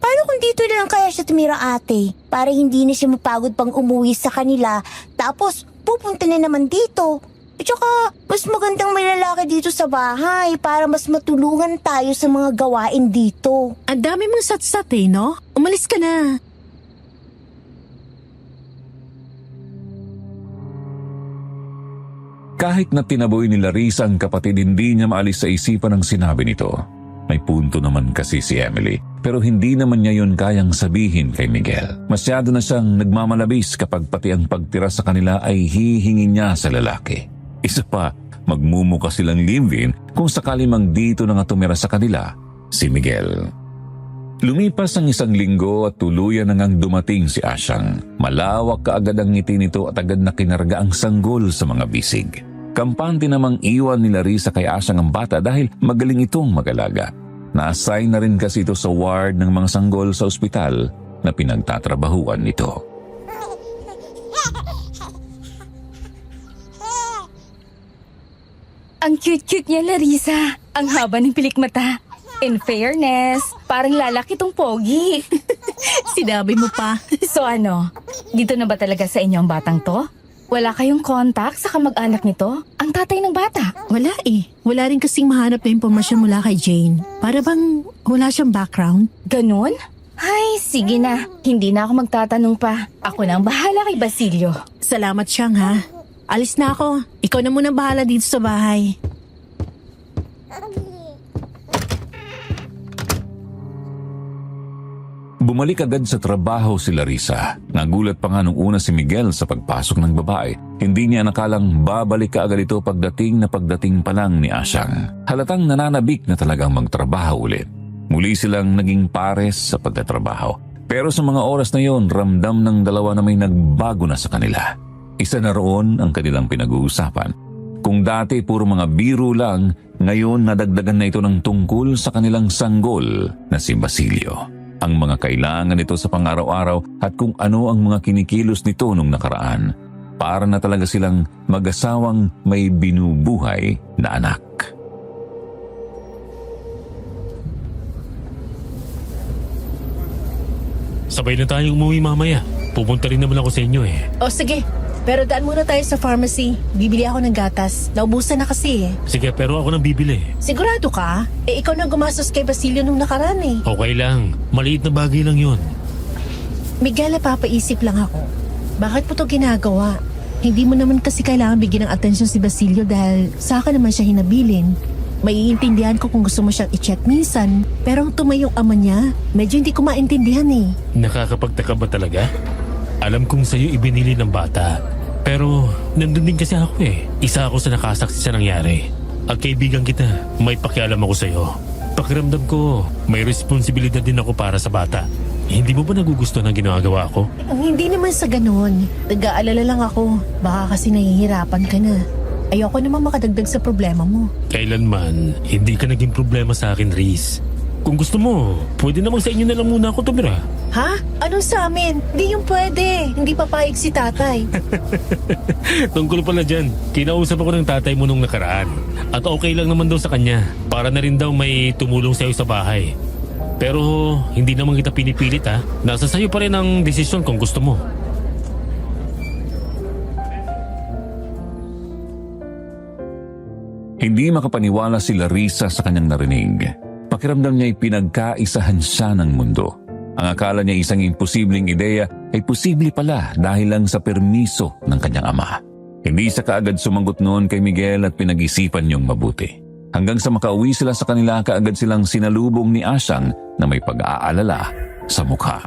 Paano kung dito na lang kaya siya tumira ate? Para hindi na siya mapagod pang umuwi sa kanila, tapos pupunta na naman dito. At saka, mas magandang may lalaki dito sa bahay para mas matulungan tayo sa mga gawain dito. Ang dami mong satsat eh, no? Umalis ka na. Kahit na tinaboy ni Larissa ang kapatid, hindi niya maalis sa isipan ang sinabi nito. May punto naman kasi si Emily, pero hindi naman niya yun kayang sabihin kay Miguel. Masyado na siyang nagmamalabis kapag pati ang pagtira sa kanila ay hihingi niya sa lalaki. Isa pa, magmumuka silang live-in kung sakali mang dito na nga tumira sa kanila si Miguel. Lumipas ang 1 linggo at tuluyan na ngang dumating si Asyang. Malawak kaagad ang ngiti nito at agad na kinarga ang sanggol sa mga bisig. Kampante namang iwan ni Larissa kay Asyang ang bata dahil magaling itong mag-alaga. Na-assign na rin kasi ito sa ward ng mga sanggol sa ospital na pinagtatrabahuan nito. Ang cute-cute niya, Larissa. Ang haba ng pilik mata. In fairness, parang lalaki tong pogi. Sinabi mo pa. So ano, dito na ba talaga sa inyo ang batang to? Wala kayong contact sa kamag-anak nito? Ang tatay ng bata? Wala eh. Wala rin kasing mahanap na impormasyon mula kay Jane. Para bang wala siyang background? Ganun? Ay, sige na. Hindi na ako magtatanong pa. Ako na ang bahala kay Basilio. Salamat siyang ha. Alis na ako. Ikaw na muna bahala dito sa bahay. Bumalik agad sa trabaho si Larissa. Nagulat pa nga nung una si Miguel sa pagpasok ng babae. Hindi niya nakalang babalik kaagad ito pagdating pa lang ni Asyang. Halatang nananabik na talagang magtrabaho ulit. Muli silang naging pares sa pagtatrabaho. Pero sa mga oras na yon, ramdam ng dalawa na may nagbago na sa kanila. Isa na roon ang kanilang pinag-uusapan. Kung dati puro mga biro lang, ngayon nadagdagan na ito ng tungkol sa kanilang sanggol na si Basilio. Ang mga kailangan nito sa pang-araw-araw at kung ano ang mga kinikilos nito nung nakaraan. Para na talaga silang mag-asawang may binubuhay na anak. Sabay na tayong umuwi mamaya. Pupunta rin naman ako sa inyo eh. O sige, pero daan muna tayo sa pharmacy. Bibili ako ng gatas. Naubusan na kasi eh. Sige, pero ako nang bibili. Sigurado ka? Eh ikaw na gumastos kay Basilio nung nakaraan eh. Okay lang. Maliit na bagay lang yun. Miguel, napapaisip lang ako. Bakit mo to ginagawa? Hindi mo naman kasi kailangan bigyan ng atensyon si Basilio dahil sa akin naman siya hinabilin. Maiintindihan ko kung gusto mo siyang i-check minsan. Pero ang tumayong ama niya, medyo hindi ko maintindihan eh. Nakakapagtaka ba talaga? Alam kong sa'yo ibinili ng bata. Pero nandun din kasi ako eh. Isa ako sa nakasaksi sa nangyari. At kaibigan kita, may pakialam ako sa'yo. Pakiramdam ko, may responsibilidad din ako para sa bata. Hindi mo ba nagugustuhan ang ginagawa ko? Hindi naman sa ganun. Nag-aalala lang ako. Baka kasi nahihirapan ka na. Ayoko naman makadagdag sa problema mo. Kailanman, hindi ka naging problema sa akin, Reese. Kung gusto mo, pwede namang sa inyo na lang muna ako tumira. Ha? Anong sa amin? Hindi yung pwede. Hindi papayag si tatay. Tungkol pala dyan, kinausap ako ng tatay mo nung nakaraan. At okay lang naman daw sa kanya. Para na rin daw may tumulong sa'yo sa bahay. Pero hindi naman kita pinipilit ha. Nasa sa'yo pa rin ang desisyon kung gusto mo. Hindi makapaniwala si Larissa sa kanyang narinig. Pakiramdam niya ay pinagkaisahan siya ng mundo. Ang akala niya isang imposibleng ideya ay posible pala dahil lang sa permiso ng kanyang ama. Hindi siya kaagad sumagot noon kay Miguel at pinag-isipan niyong mabuti. Hanggang sa makauwi sila sa kanila, kaagad silang sinalubong ni Asyang na may pag-aalala sa mukha.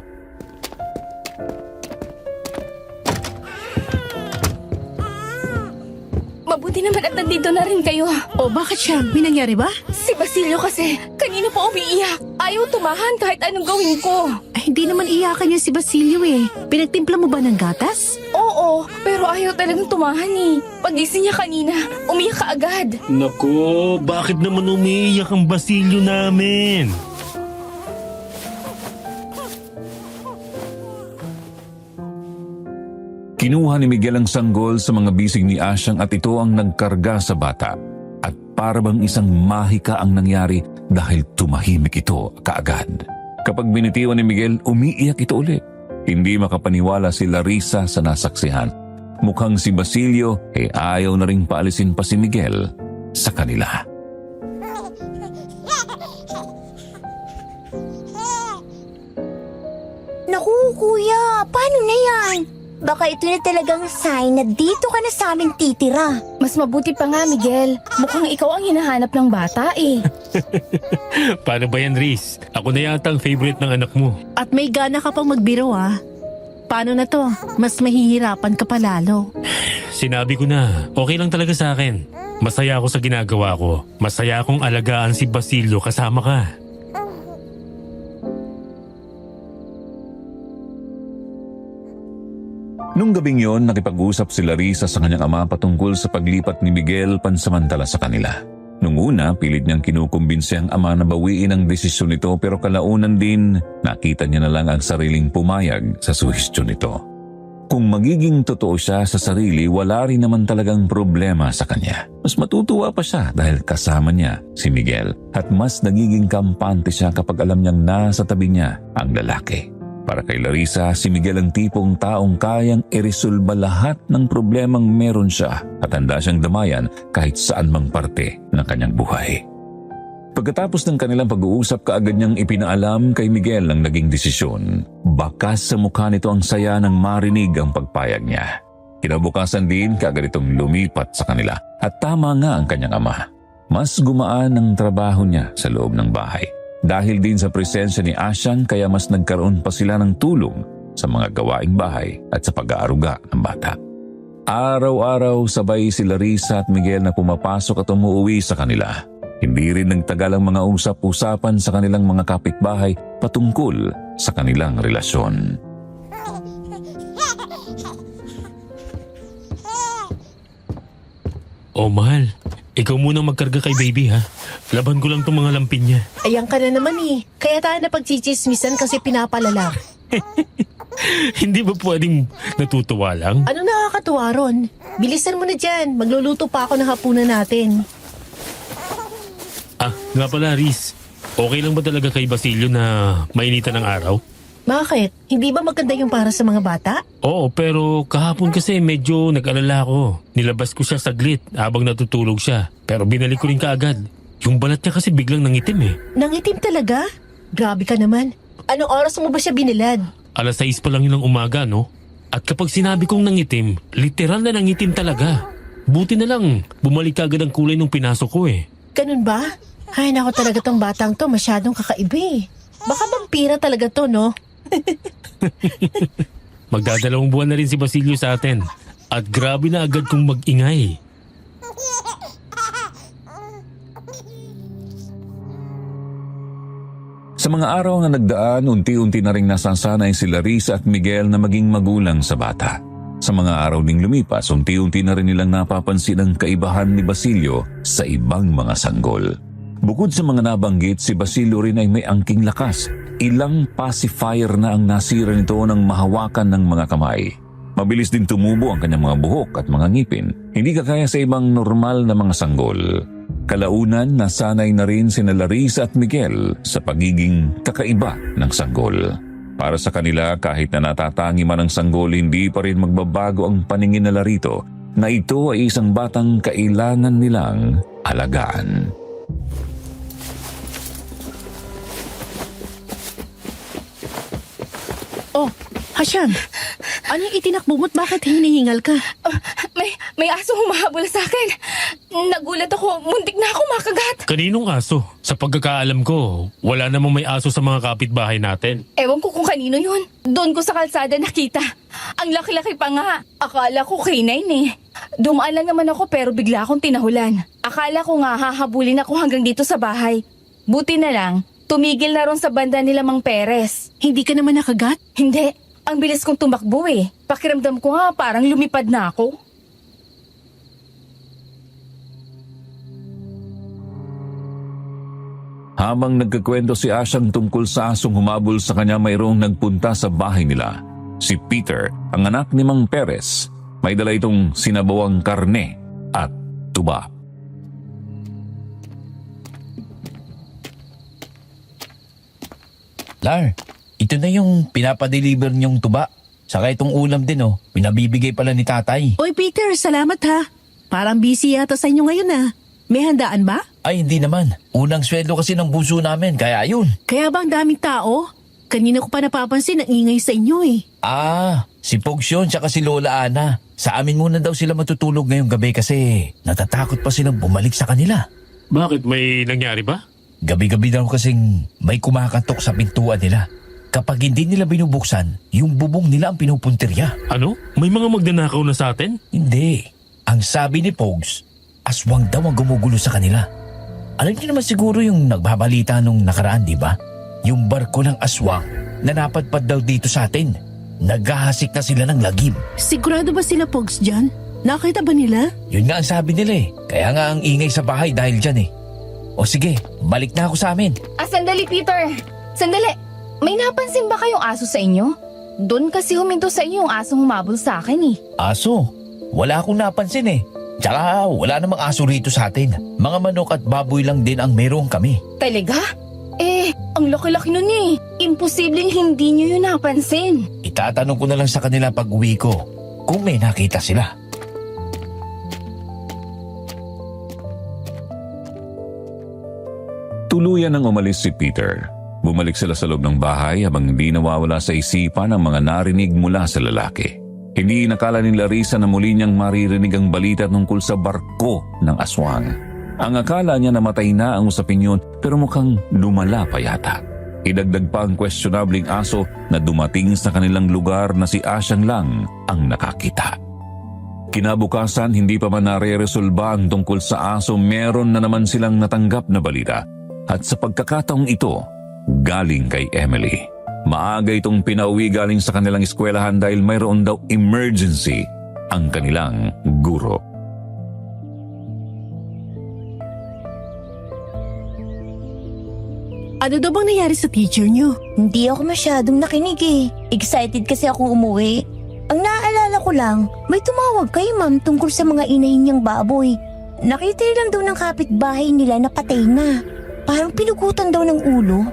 Mabuti naman at nandito na rin kayo. O bakit siya? May nangyari ba? Si Basilio kasi, kanina pa umiiyak. Ayaw tumahan kahit anong gawin ko. Ay, hindi naman iyakan niya si Basilio eh. Pinagtimpla mo ba ng gatas? Oo, pero ayaw talagang tumahan eh. Pagising niya kanina, umiyak ka agad. Naku, bakit naman umiiyak ang Basilio namin? Kinuha ni Miguel ang sanggol sa mga bisig ni Asyang at ito ang nagkarga sa bata. At para bang isang mahika ang nangyari dahil tumahimik ito kaagad. Kapag binitiwan ni Miguel, umiiyak ito ulit. Hindi makapaniwala si Larissa sa nasaksihan. Mukhang si Basilio ay ayaw na ring paalisin pa si Miguel sa kanila. Naku, kuya, paano na yan? Baka ito na talagang sign na dito ka na sa amin titira. Mas mabuti pa nga, Miguel. Mukhang ikaw ang hinahanap ng bata eh. Paano ba yan, Reese? Ako na yata ang favorite ng anak mo. At may gana ka pang magbiro ah. Paano na to? Mas mahihirapan ka pa lalo. Sinabi ko na, okay lang talaga sa akin. Masaya ako sa ginagawa ko. Masaya akong alagaan si Basilio kasama ka. Nung gabing yon, nakipag-usap si Larissa sa kanyang ama patungkol sa paglipat ni Miguel pansamantala sa kanila. Nung una, pilit niyang kinukumbinsi ang ama na bawiin ang desisyon nito pero kalaunan din, nakita niya na lang ang sariling pumayag sa suhestyon nito. Kung magiging totoo siya sa sarili, wala rin naman talagang problema sa kanya. Mas matutuwa pa siya dahil kasama niya si Miguel at mas nagiging kampante siya kapag alam niyang nasa tabi niya ang lalaki. Para kay Larissa, si Miguel ang tipong taong kayang iresolba lahat ng problemang meron siya at handa siyang damayan kahit saan mang parte ng kanyang buhay. Pagkatapos ng kanilang pag-uusap, kaagad niyang ipinaalam kay Miguel ang naging desisyon. Bakas sa mukha nito ang saya nang marinig ang pagpayag niya. Kinabukasan din, kaagad itong lumipat sa kanila at tama nga ang kanyang ama. Mas gumaan ang trabaho niya sa loob ng bahay. Dahil din sa presensya ni Asyang, kaya mas nagkaroon pa sila ng tulong sa mga gawaing bahay at sa pag-aaruga ng bata. Araw-araw sabay si Larissa at Miguel na pumapasok at umuwi sa kanila. Hindi rin nagtagal ang mga usap-usapan sa kanilang mga kapitbahay patungkol sa kanilang relasyon. Oh, mahal. Ikaw muna magkarga kay baby, ha? Laban ko lang tong mga lampin niya. Ayan ka na naman eh. Kaya tayo napagchichismisan kasi pinapalala. Hindi ba pwedeng natutuwa lang? Ano nakakatuwa ron? Bilisan mo na dyan. Magluluto pa ako ng hapunan natin. Ah, nga pala, Riz. Okay lang ba talaga kay Basilio na mainitan ng araw? Bakit? Hindi ba maganda yung para sa mga bata? Oo, pero kahapon kasi medyo nag-alala ako. Nilabas ko siya saglit habang natutulog siya. Pero binalik ko rin kaagad. Yung balat niya kasi biglang nangitim eh. Nangitim talaga? Grabe ka naman. Anong oras mo ba siya binilad? 6:00 pa lang yun ng umaga, no? At kapag sinabi kong nangitim, literal na nangitim talaga. Buti na lang, bumalik agad ang kulay nung pinasok ko eh. Ganun ba? Ay, naku talaga tong batang to. Masyadong kakaiba eh. Baka vampira talaga to, no? Magdadalawang buwan na rin si Basilio sa atin. At grabe na agad kong mag-ingay. Sa mga araw na nagdaan, unti-unti na ring nasasanay si Larissa at Miguel na maging magulang sa bata. Sa mga araw ding lumipas, unti-unti na rin nilang napapansin ang kaibahan ni Basilio sa ibang mga sanggol. Bukod sa mga nabanggit, si Basilio rin ay may angking lakas. Ilang pacifier na ang nasira nito nang mahawakan ng mga kamay. Mabilis din tumubo ang kanyang mga buhok at mga ngipin. Hindi kagaya sa ibang normal na mga sanggol. Kalaunan, nasanay na rin sina Larissa at Miguel sa pagiging kakaiba ng sanggol. Para sa kanila, kahit na natatangi man ang sanggol, hindi pa rin magbabago ang paningin nila rito na ito ay isang batang kailangan nilang alagaan. Oh, Hasyam. Anong itinakbo mo't bakit hinihingal ka? May aso humahabol sa akin. Nagulat ako, muntik na ako makagat. Kaninong aso? Sa pagkakaalam ko, wala namang may aso sa mga kapitbahay natin. Ewan ko kung kanino yun. Doon ko sa kalsada nakita. Ang laki-laki pa nga. Akala ko canine eh. Dumaan lang naman ako pero bigla akong tinahulan. Akala ko nga hahabulin ako hanggang dito sa bahay. Buti na lang, tumigil na ron sa banda nila Mang Perez. Hindi ka naman nakagat? Hindi. Ang bilis kong tumakbo eh. Pakiramdam ko nga parang lumipad na ako. Habang nagkakwento si Asyang tungkol sa asong humabol sa kanya, mayroong nagpunta sa bahay nila. Si Peter, ang anak ni Mang Perez. May dala itong sinabawang karne at tuba. Lar, ito na yung pinapadeliver niyong tuba. Saka itong ulam din oh, pinabibigay pala ni tatay. Oy Peter, salamat ha. Parang busy yata sa inyo ngayon ha. May handaan ba? Ay hindi naman, unang sweldo kasi ng puso namin, kaya yun. Kaya ba ang daming tao? Kanina ko pa napapansin ang ingay sa inyo eh. Ah, si Pogs yun tsaka si Lola Ana. Sa amin muna daw sila matutulog ngayong gabi kasi natatakot pa silang bumalik sa kanila. Bakit? May nangyari ba? Gabi-gabi daw kasing may kumakatok sa pintuan nila. Kapag hindi nila binubuksan, yung bubong nila ang pinupuntirya. Ano? May mga magnanakaw na sa atin? Hindi. Ang sabi ni Pogs, aswang daw ang gumugulo sa kanila. Alam niyo naman siguro yung nagbabalita nung nakaraan, di ba? Yung barko ng aswang na napadpad daw dito sa atin. Naghahasik na sila ng lagim. Sigurado ba sila, Pogs, dyan? Nakita ba nila? Yun nga ang sabi nila eh. Kaya nga ang ingay sa bahay dahil dyan eh. O sige, balik na ako sa amin. Sandali, Peter. Sandali. May napansin ba kayong aso sa inyo? Doon kasi huminto sa inyo yung asong humabol sa akin eh. Aso? Wala akong napansin eh. Tsaka wala namang aso rito sa atin. Mga manok at baboy lang din ang meron kami. Talaga? Ang laki-laki nun eh. Imposibleng hindi nyo yun napansin. Itatanong ko na lang sa kanila pag uwi ko kung may nakita sila. Tuluyan nang umalis si Peter. Bumalik sila sa loob ng bahay habang hindi nawawala sa isipan ang mga narinig mula sa lalaki. Hindi inakala ni Larissa na muli niyang maririnig ang balita tungkol sa barko ng aswang. Ang akala niya namatay na ang usapin yun pero mukhang lumala pa yata. Idagdag pa ang questionabling aso na dumating sa kanilang lugar na si Asyang lang ang nakakita. Kinabukasan, hindi pa man nare-resolba ang tungkol sa aso, meron na naman silang natanggap na balita. At sa pagkakataong ito, galing kay Emily. Maaga itong pinauwi galing sa kanilang eskwelahan dahil mayroon daw emergency ang kanilang guro. Ano daw bang nangyari sa teacher niyo? Hindi ako masyadong nakinig eh. Excited kasi akong umuwi. Ang naaalala ko lang, may tumawag kay ma'am tungkol sa mga inahin niyang baboy. Nakita lang daw ng kapitbahay nila na patay na. Parang pinugutan daw ng ulo.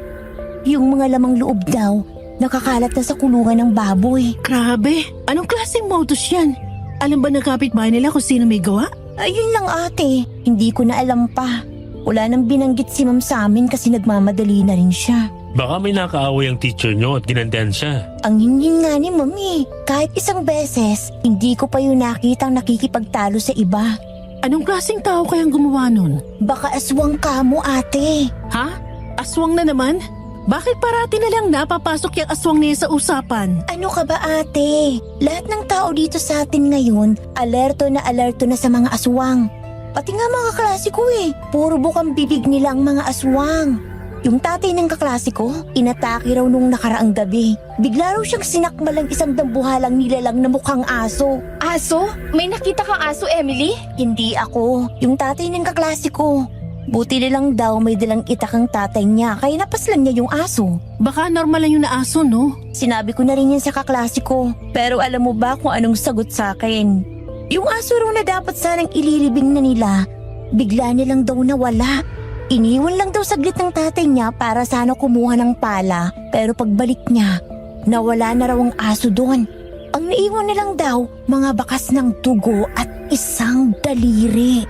Yung mga lamang loob daw, nakakalat na sa kulungan ng baboy. Grabe, anong klaseng modus yan? Alam ba ng kapitbahay nila kung sino may gawa? Ayun lang ate, hindi ko na alam pa. Wala nang binanggit si ma'am sa amin kasi nagmamadali na rin siya. Baka may nakaaway ang teacher nyo at ginandahan siya. Ang hingin nga ni mami, kahit isang beses, hindi ko pa yun nakitang nakikipagtalo sa iba. Anong klaseng tao kayang gumawa nun? Baka aswang ka mo ate. Ha? Aswang na naman? Bakit parati na lang napapasok yung aswang niya sa usapan? Ano ka ba ate? Lahat ng tao dito sa atin ngayon, alerto na sa mga aswang. Pati nga mga kaklase ko eh, puro bukang bibig nila ang mga aswang. Yung tatay ng kaklase ko, inatake raw nung nakaraang gabi. Bigla raw siyang sinakmalang isang dambuhalang nilalang na mukhang aso. Aso? May nakita kang aso, Emily? Hindi ako, yung tatay ng kaklase ko. Buti nilang daw may dalang itak ang tatay niya, kaya napaslan niya yung aso. Baka normal lang yung naaso, no? Sinabi ko na rin yan sa kaklase ko, pero alam mo ba kung anong sagot sa akin? Yung aso raw na dapat sanang ililibing na nila, bigla nilang daw nawala. Iniwan lang daw saglit ng tatay niya para sana kumuha ng pala, pero pagbalik niya, nawala na raw ang aso doon. Ang naiwan nilang daw, mga bakas ng dugo at isang daliri.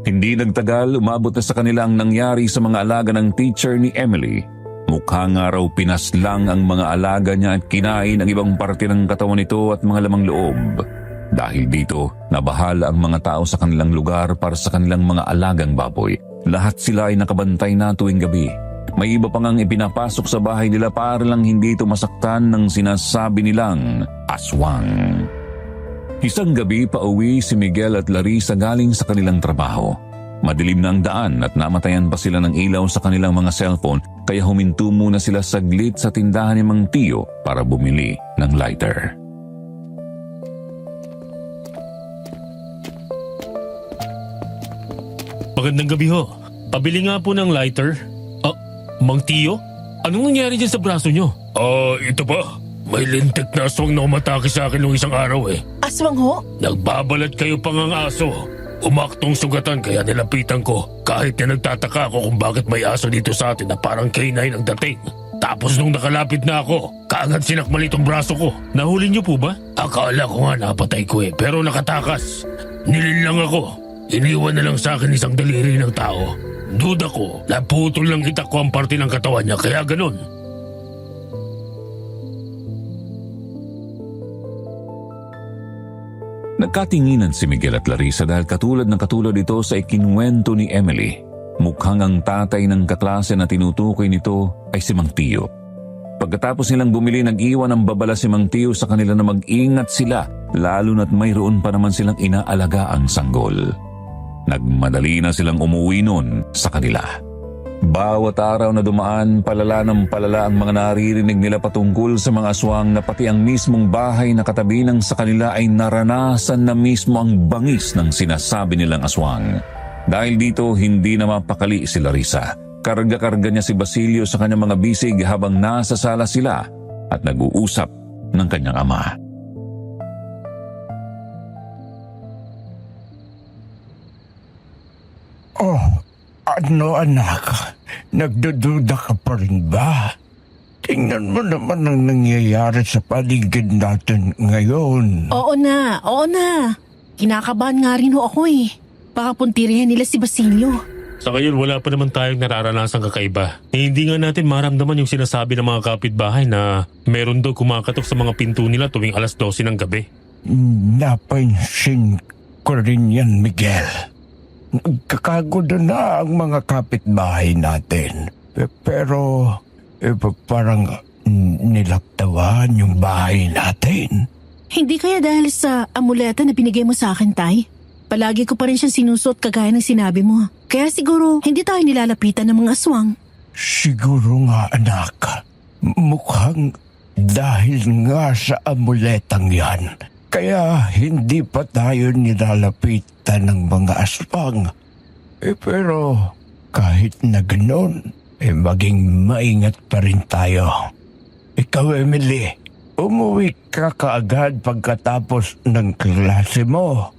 Hindi nagtagal, umabot na sa kanila ang nangyari sa mga alaga ng teacher ni Emily. Mukha nga raw pinaslang ang mga alaga niya at kinain ang ibang parte ng katawan nito at mga lamang loob. Dahil dito, nabahala ang mga tao sa kanilang lugar para sa kanilang mga alagang baboy. Lahat sila ay nakabantay na tuwing gabi. May iba pang ang ipinapasok sa bahay nila para lang hindi ito masaktan ng sinasabi nilang aswang. Isang gabi pauwi si Miguel at Larissa galing sa kanilang trabaho. Madilim na ang daan at namatayan pa sila ng ilaw sa kanilang mga cellphone kaya huminto muna sila saglit sa tindahan ni Mang Tio para bumili ng lighter. Magandang gabi ho. Pabili nga po ng lighter. Mang Tio? Anong nangyari dyan sa braso nyo? Ito ba? May lintik na aswang na umatake sa akin nung isang araw eh. Aswang ho? Nagbabalat kayo pang ang aso. Umaktong sugatan kaya nilapitan ko. Kahit na nagtataka ako kung bakit may aso dito sa atin na parang K9 ang dating. Tapos nung nakalapit na ako, kaagad sinakmal itong braso ko. Nahuli niyo po ba? Akala ko nga napatay ko eh, pero nakatakas. Nilinlang ako. Iniwan na lang sa akin isang daliri ng tao. Duda ko, naputol lang itak ko ang parte ng katawan niya, kaya ganun. Nagkatinginan si Miguel at Larissa dahil katulad ito sa ikinwento ni Emily. Mukhang ang tatay ng kaklase na tinutukoy nito ay si Mang Tio. Pagkatapos nilang bumili, nag-iwan ng babala si Mang Tio sa kanila na mag-ingat sila, lalo na't mayroon pa naman silang inaalagaang sanggol. Nagmadali na silang umuwi noon sa kanila. Bawat araw na dumaan, palala ng palala ang mga naririnig nila patungkol sa mga aswang na pati ang mismong bahay na katabi ng sa kanila ay naranasan na mismo ang bangis ng sinasabi nilang aswang. Dahil dito, hindi na mapakali si Larissa. Karga-karga niya si Basilio sa kanyang mga bisig habang nasa sala sila at nag-uusap ng kanyang ama. Oh, ano anak? Nagdududa ka pa rin ba? Tingnan mo naman ang nangyayari sa paligid natin ngayon. Oo na. Kinakabahan nga rin ho ako eh. Baka puntirihan nila si Basilio. Sa ngayon, wala pa naman tayong nararanasang kakaiba. Hindi nga natin maramdaman yung sinasabi ng mga kapitbahay na meron daw kumakatok sa mga pinto nila tuwing alas 12 ng gabi. Napansin ko rin yan, Miguel. Nagkakagulo na ang mga kapitbahay natin. Pero parang nilaktawan yung bahay natin. Hindi kaya dahil sa amuleta na binigay mo sa akin, Tay? Palagi ko pa rin siyang sinusuot kagaya ng sinabi mo. Kaya siguro hindi tayo nilalapitan ng mga aswang. Siguro nga, anak. Mukhang dahil nga sa amuletang yan. Kaya hindi pa tayo nilalapitan ng mga aswang. Pero kahit na ganun, maging maingat pa rin tayo. Ikaw, Emily, umuwi ka kaagad pagkatapos ng klase mo.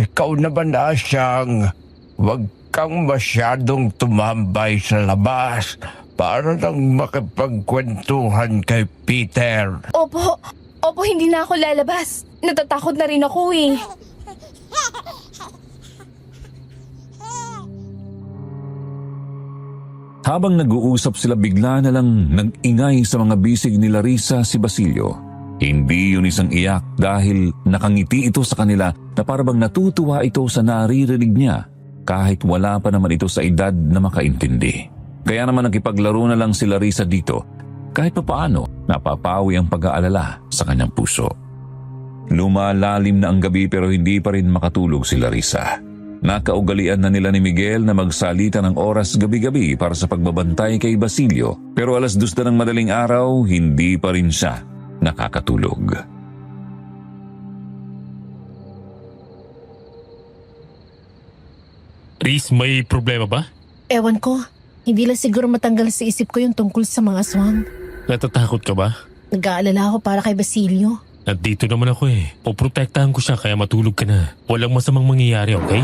Ikaw naman na siyang huwag kang masyadong tumambay sa labas para lang makipagkwentuhan kay Peter. Opo, hindi na ako lalabas. Natatakot na rin ako eh. Habang nag-uusap sila, bigla na lang nag-ingay sa mga bisig ni Larissa si Basilio. Hindi yun isang iyak dahil nakangiti ito sa kanila na parabang natutuwa ito sa naririnig niya kahit wala pa naman ito sa edad na makaintindi. Kaya naman nakipaglaro na lang si Larissa dito kahit papaano napapawi ang pag-aalala sa kanyang puso. Lumalalim na ang gabi pero hindi pa rin makatulog si Larissa. Nakaugalian na nila ni Miguel na magsalita ng oras gabi-gabi para sa pagbabantay kay Basilio pero alas 2 na ng madaling araw hindi pa rin siya nakakatulog. Riz, may problema ba? Ewan ko. Hindi lang siguro matanggal sa isip ko yung tungkol sa mga aswang. Natatakot ka ba? Nag-aalala ako para kay Basilio. Nandito naman ako eh. Poprotektahan ko siya kaya matulog ka na. Walang masamang mangyayari, okay?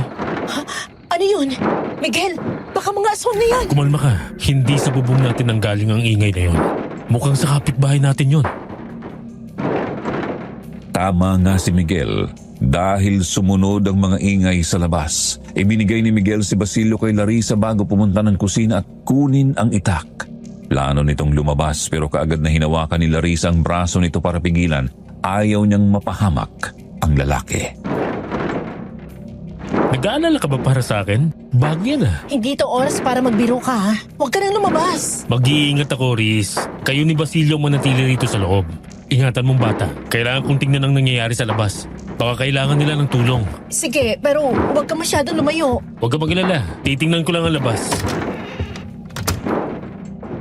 Ano yun? Miguel, baka mga aswang na yan. Kumalma ka. Hindi sa bubong natin ang galing ang ingay na yon. Mukhang sa kapitbahay natin yon. Tama nga si Miguel. Dahil sumunod ang mga ingay sa labas, ibinigay ni Miguel si Basilio kay Larissa bago pumunta ng kusina at kunin ang itak. Plano nitong lumabas pero kaagad na hinawakan ni Larissa ang braso nito para pigilan. Ayaw niyang mapahamak ang lalaki. Nag-aalala ka ba para sa akin? Bago yan ah. Hindi ito oras para magbiro ka ha. Huwag ka nang lumabas. Mag-iingat ako, Riz. Kayo ni Basilio manatili rito sa loob. Ingatan mong bata. Kailangan kong tingnan ang nangyayari sa labas. Baka kailangan nila ng tulong. Sige, pero huwag ka masyadong lumayo. Huwag ka mag-alala. Titingnan ko lang ang labas.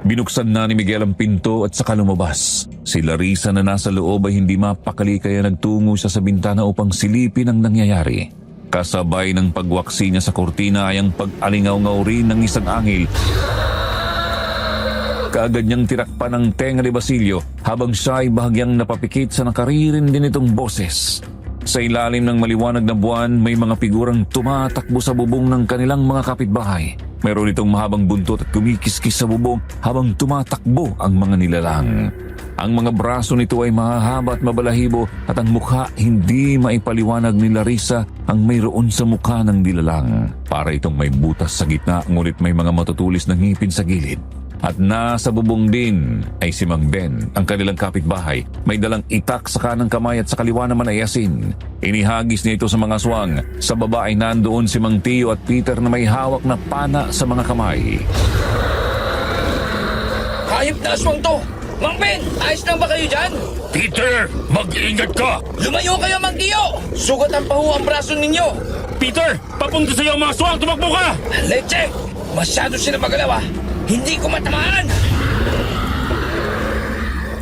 Binuksan na ni Miguel ang pinto at saka lumabas. Si Larissa na nasa loob ay hindi mapakali kaya nagtungo siya sa bintana upang silipin ang nangyayari. Kasabay ng pagwaksi niya sa kurtina ay ang pag-alingaw-ngaw rin ng isang angel. Kaagad niyang tirakpan ang tenga ni Basilio habang siya ay bahagyang napapikit sa nakaririn din itong boses. Sa ilalim ng maliwanag na buwan, may mga figurang tumatakbo sa bubong ng kanilang mga kapitbahay. Meron itong mahabang buntot at kumikiskis sa bubong habang tumatakbo ang mga nilalang. Ang mga braso nito ay mahahaba at mabalahibo at ang mukha hindi maipaliwanag ni Larissa ang mayroon sa mukha ng nilalang. Para itong may butas sa gitna ngunit may mga matutulis na ngipin sa gilid. At nasa bubong din ay si Mang Ben, ang kanilang kapitbahay. May dalang itak sa kanang kamay at sa kaliwa naman ay asin. Inihagis niya ito sa mga aswang. Sa baba ay nandoon si Mang Tio at Peter na may hawak na pana sa mga kamay. Hayop na aswang to! Mang Ben, ayos lang ba kayo dyan? Peter, mag-iingat ka! Lumayo kayo, Mang Tio! Sugat ang paho ang braso ninyo! Peter, papunta sa'yo ang mga aswang! Tumakbo ka! Leche! Masyado sila magalaw ah! Hindi ko matamaan!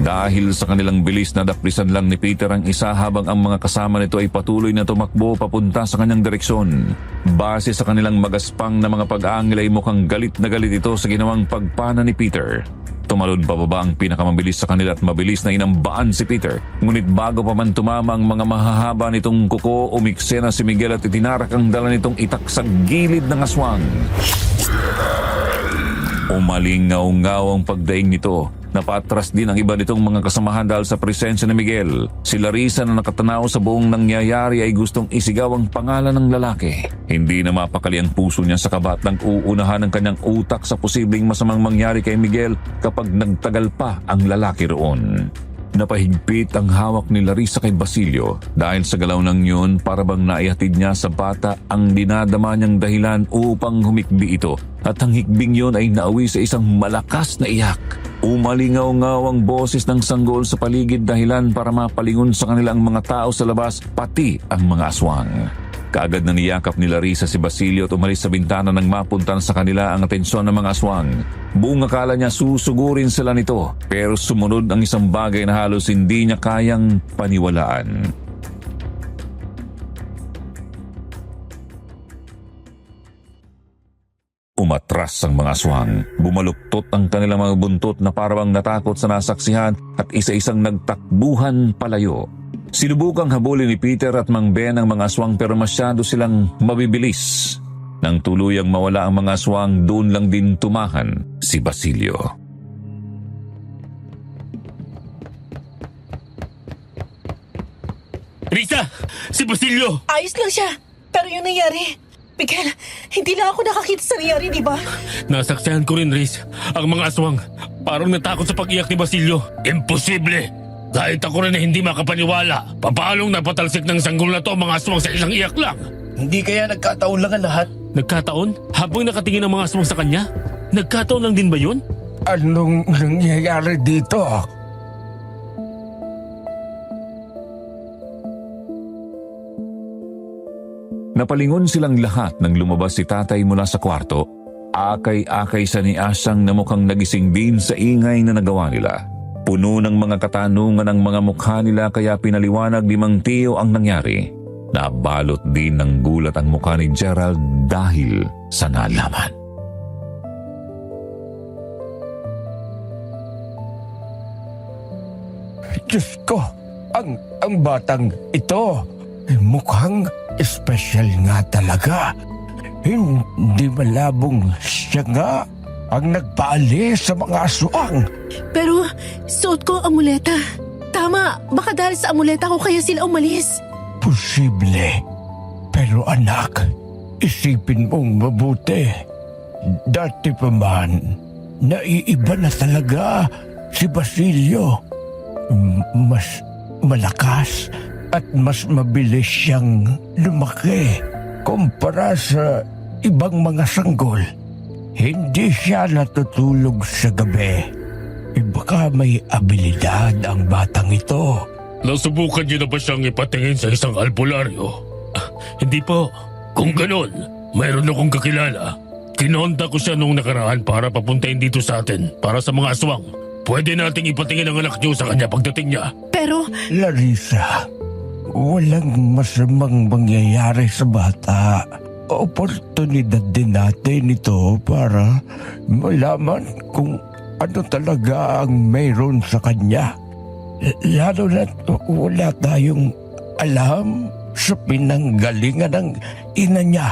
Dahil sa kanilang bilis na daplisan lang ni Peter ang isa habang ang mga kasama nito ay patuloy na tumakbo papunta sa kanyang direksyon. Base sa kanilang magaspang na mga pag-aangil ay mukhang galit na galit ito sa ginawang pagpana ni Peter. Tumalon pababa ang pinakamabilis sa kanila at mabilis na inambaan si Peter. Ngunit bago pa man tumama ang mga mahahaba nitong kuko, umikse na si Miguel at itinarak ang dala nitong itak sa gilid ng aswang. Umalingaw-ngaw ang pagdaing nito. Napatras din ang iba nitong mga kasamahan dahil sa presensya ni Miguel. Si Larissa na nakatanaw sa buong nangyayari ay gustong isigaw ang pangalan ng lalaki. Hindi na mapakali ang puso niya sa kaba at nang uunahan ng kanyang utak sa posibleng masamang mangyari kay Miguel kapag nagtagal pa ang lalaki roon. Napahigpit ang hawak ni Larissa kay Basilio dahil sa galaw ng yun para bang naihatid niya sa bata ang dinadama niyang dahilan upang humikbi ito at ang hikbing yun ay nauwi sa isang malakas na iyak. Umalingaw-ngaw ang boses ng sanggol sa paligid dahilan para mapalingon sa kanila ang mga tao sa labas pati ang mga aswang. Kaagad na niyakap ni Larissa si Basilio at umalis sa bintana nang mapuntan sa kanila ang atensyon ng mga aswang. Buong akala niya susugurin sila nito pero sumunod ang isang bagay na halos hindi niya kayang paniwalaan. Umatras ang mga aswang. Bumaluktot ang kanilang mga buntot na parang natakot sa nasaksihan at isa-isang nagtakbuhan palayo. Sinubukang habulin ni Peter at Mang Ben ang mga aswang pero masyado silang mabibilis. Nang tuluyang mawala ang mga aswang, doon lang din tumahan si Basilio. Risa! Si Basilio! Ayos lang siya. Pero yung nangyari, Miguel, hindi lang ako nakakita sa nangyari, di ba? Nasaksihan ko rin, Riz. Ang mga aswang, parang natakot sa pag-iyak ni Basilio. Imposible! Kahit ako rin na hindi makapaniwala, papaalong napatalsik ng sanggol na to ang mga aswang sa isang iyak lang. Hindi kaya nagkataon lang ang lahat? Nagkataon? Habang nakatingin ang mga aswang sa kanya? Nagkataon lang din ba yun? Anong nangyayari dito? Napalingon silang lahat nang lumabas si tatay mula sa kwarto. Akay-akay sa ni Asyang na mukhang nagising din sa ingay na nagawa nila. Puno ng mga katanungan ang mga mukha nila kaya pinaliwanag ni Mang Tio ang nangyari. Nabalot din ng gulat ang mukha ni Gerald dahil sa nalaman. Diyos ko, ang batang ito, mukhang espesyal nga talaga. Hindi malabong siya nga ang nagpaalis sa mga aswang. Pero suot ko ang amuleta. Tama, baka dahil sa amuleta ko kaya sila umalis. Posible. Pero anak, isipin mong mabuti. Dati pa man, naiiba na talaga si Basilio. Mas malakas at mas mabilis siyang lumaki kumpara sa ibang mga sanggol. Hindi siya natutulog sa gabi. Baka may abilidad ang batang ito. Nasubukan niyo na ba siyang ipatingin sa isang albularyo? Hindi po. Kung ganun, mayroon akong kakilala. Kinonta ko siya nung nakaraan para papuntahin dito sa atin para sa mga aswang. Pwede nating ipatingin ang anak niyo sa kanya pagdating niya. Pero Larissa, walang masamang mangyayari sa bata. Oportunidad din natin ito para malaman kung ano talaga ang mayroon sa kanya. Lalo na wala tayong alam sa pinanggalingan ng ina niya.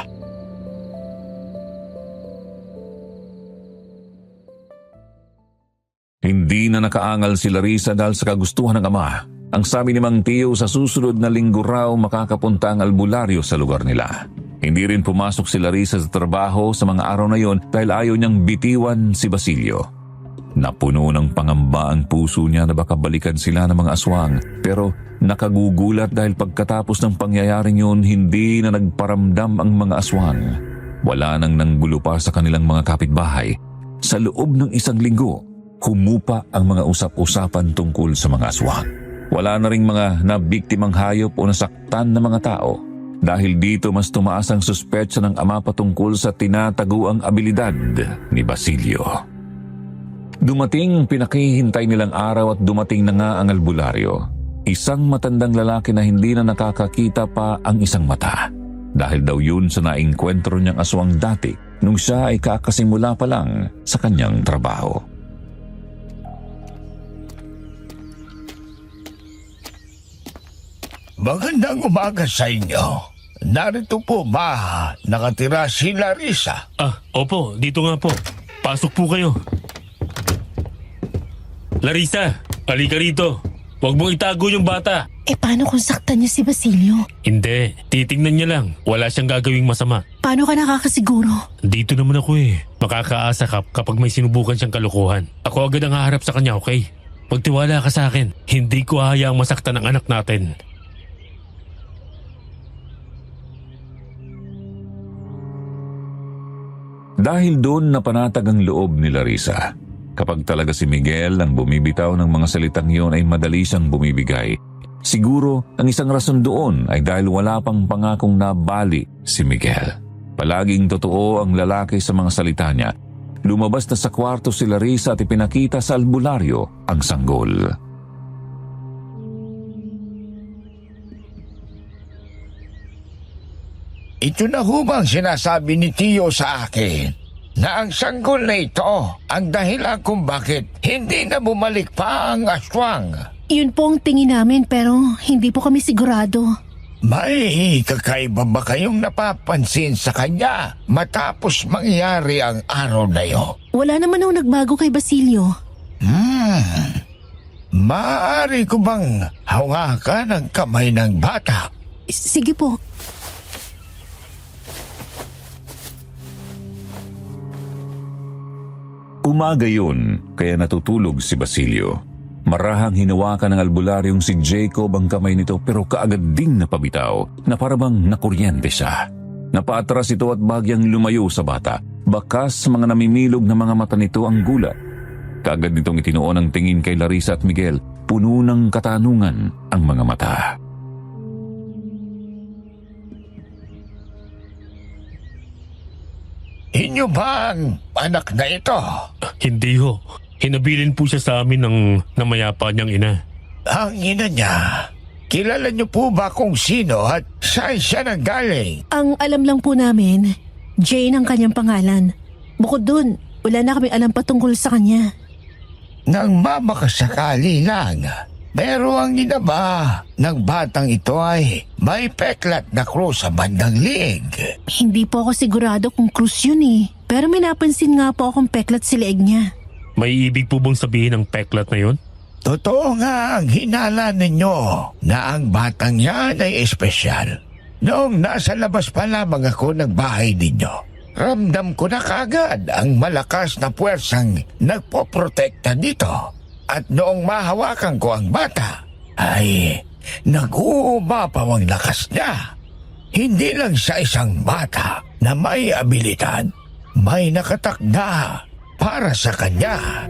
Hindi na nakaangal si Larissa dahil sa kagustuhan ng ama. Ang sabi ni Mang Tio, sa susunod na linggo raw makakapunta ang albularyo sa lugar nila. Hindi rin pumasok si Larissa sa trabaho sa mga araw na yon dahil ayaw niyang bitiwan si Basilio. Napuno ng pangamba ang puso niya na baka balikan sila ng mga aswang pero nakagugulat dahil pagkatapos ng pangyayaring yun hindi na nagparamdam ang mga aswang. Wala nang nanggulo pa sa kanilang mga kapitbahay. Sa loob ng isang linggo, humupa ang mga usap-usapan tungkol sa mga aswang. Wala na ring mga nabiktimang hayop o nasaktan na mga tao. Dahil dito mas tumaas ang suspetsa ng ama patungkol sa tinataguang abilidad ni Basilio. Dumating ang pinakihintay nilang araw at dumating na nga ang albularyo. Isang matandang lalaki na hindi na nakakakita pa ang isang mata. Dahil daw yun sa naengkwentro niyang aswang dati nung siya ay kakasimula pa lang sa kanyang trabaho. Magandang umaga sa inyo. Narito po ba nakatira si Larissa? Opo, dito nga po. Pasok po kayo. Larissa, halika rito. Huwag mong itago yung bata. Paano kung saktan niya si Basilio? Hindi, titingnan niya lang. Wala siyang gagawing masama. Paano ka nakakasiguro? Dito naman ako Makakaasa ka kapag may sinubukan siyang kalokohan. Ako agad ang haharap sa kanya, okay? Magtiwala ka sa akin. Hindi ko hayaang masaktan ang anak natin. Dahil doon napanatag ang loob ni Larissa. Kapag talaga si Miguel ang bumibitaw ng mga salitang iyon ay madali siyang bumibigay. Siguro ang isang rason doon ay dahil wala pang pangakong nabali si Miguel. Palaging totoo ang lalaki sa mga salita niya. Lumabas na sa kwarto si Larissa at ipinakita sa albularyo ang sanggol. Ito na ho bang sinasabi ni Tio sa akin na ang sanggol na ito ang dahilan kung bakit hindi na bumalik pa ang aswang? Yun po ang tingin namin pero hindi po kami sigurado. May kakaiba ba kayong napapansin sa kanya matapos mangyari ang araw na yun? Wala naman ang nagbago kay Basilio. Maaari ko bang hawakan ang kamay ng bata? Sige po. Umaga yun, kaya natutulog si Basilio. Marahang hinawakan ng albularyong si Jacob ang kamay nito pero kaagad ding napabitaw na parabang nakuryente siya. Napaatras ito at bagyang lumayo sa bata. Bakas sa mga namimilog na mga mata nito ang gulat. Kaagad nitong itinuon ang tingin kay Larissa at Miguel. Puno ng katanungan ang mga mata. Inyo ba ang anak na ito? Hindi ho. Hinabilin po siya sa amin ng namayapa niyang ina. Ang ina niya. Kilala niyo po ba kung sino at saan siya nanggaling? Ang alam lang po namin, Jane ang kanyang pangalan. Bukod dun, wala na kaming alam patungkol sa kanya. Nang mamakasakali lang. Pero ang ina ba ng batang ito ay may peklat na krus sa bandang liig? Hindi po ako sigurado kung krus yun Pero may napansin nga po akong peklat sa leeg niya. May ibig po bang sabihin ng peklat na yun? Totoo nga ang hinala ninyo na ang batang yan ay espesyal. Noong nasa labas pa lamang ako ng bahay ninyo, ramdam ko na kagad ang malakas na puwersang nagpoprotekta dito. At noong mahawakan ko ang bata, ay nag-uumapaw ang lakas niya. Hindi lang siya isang bata na may abilidad, may nakatakda para sa kanya.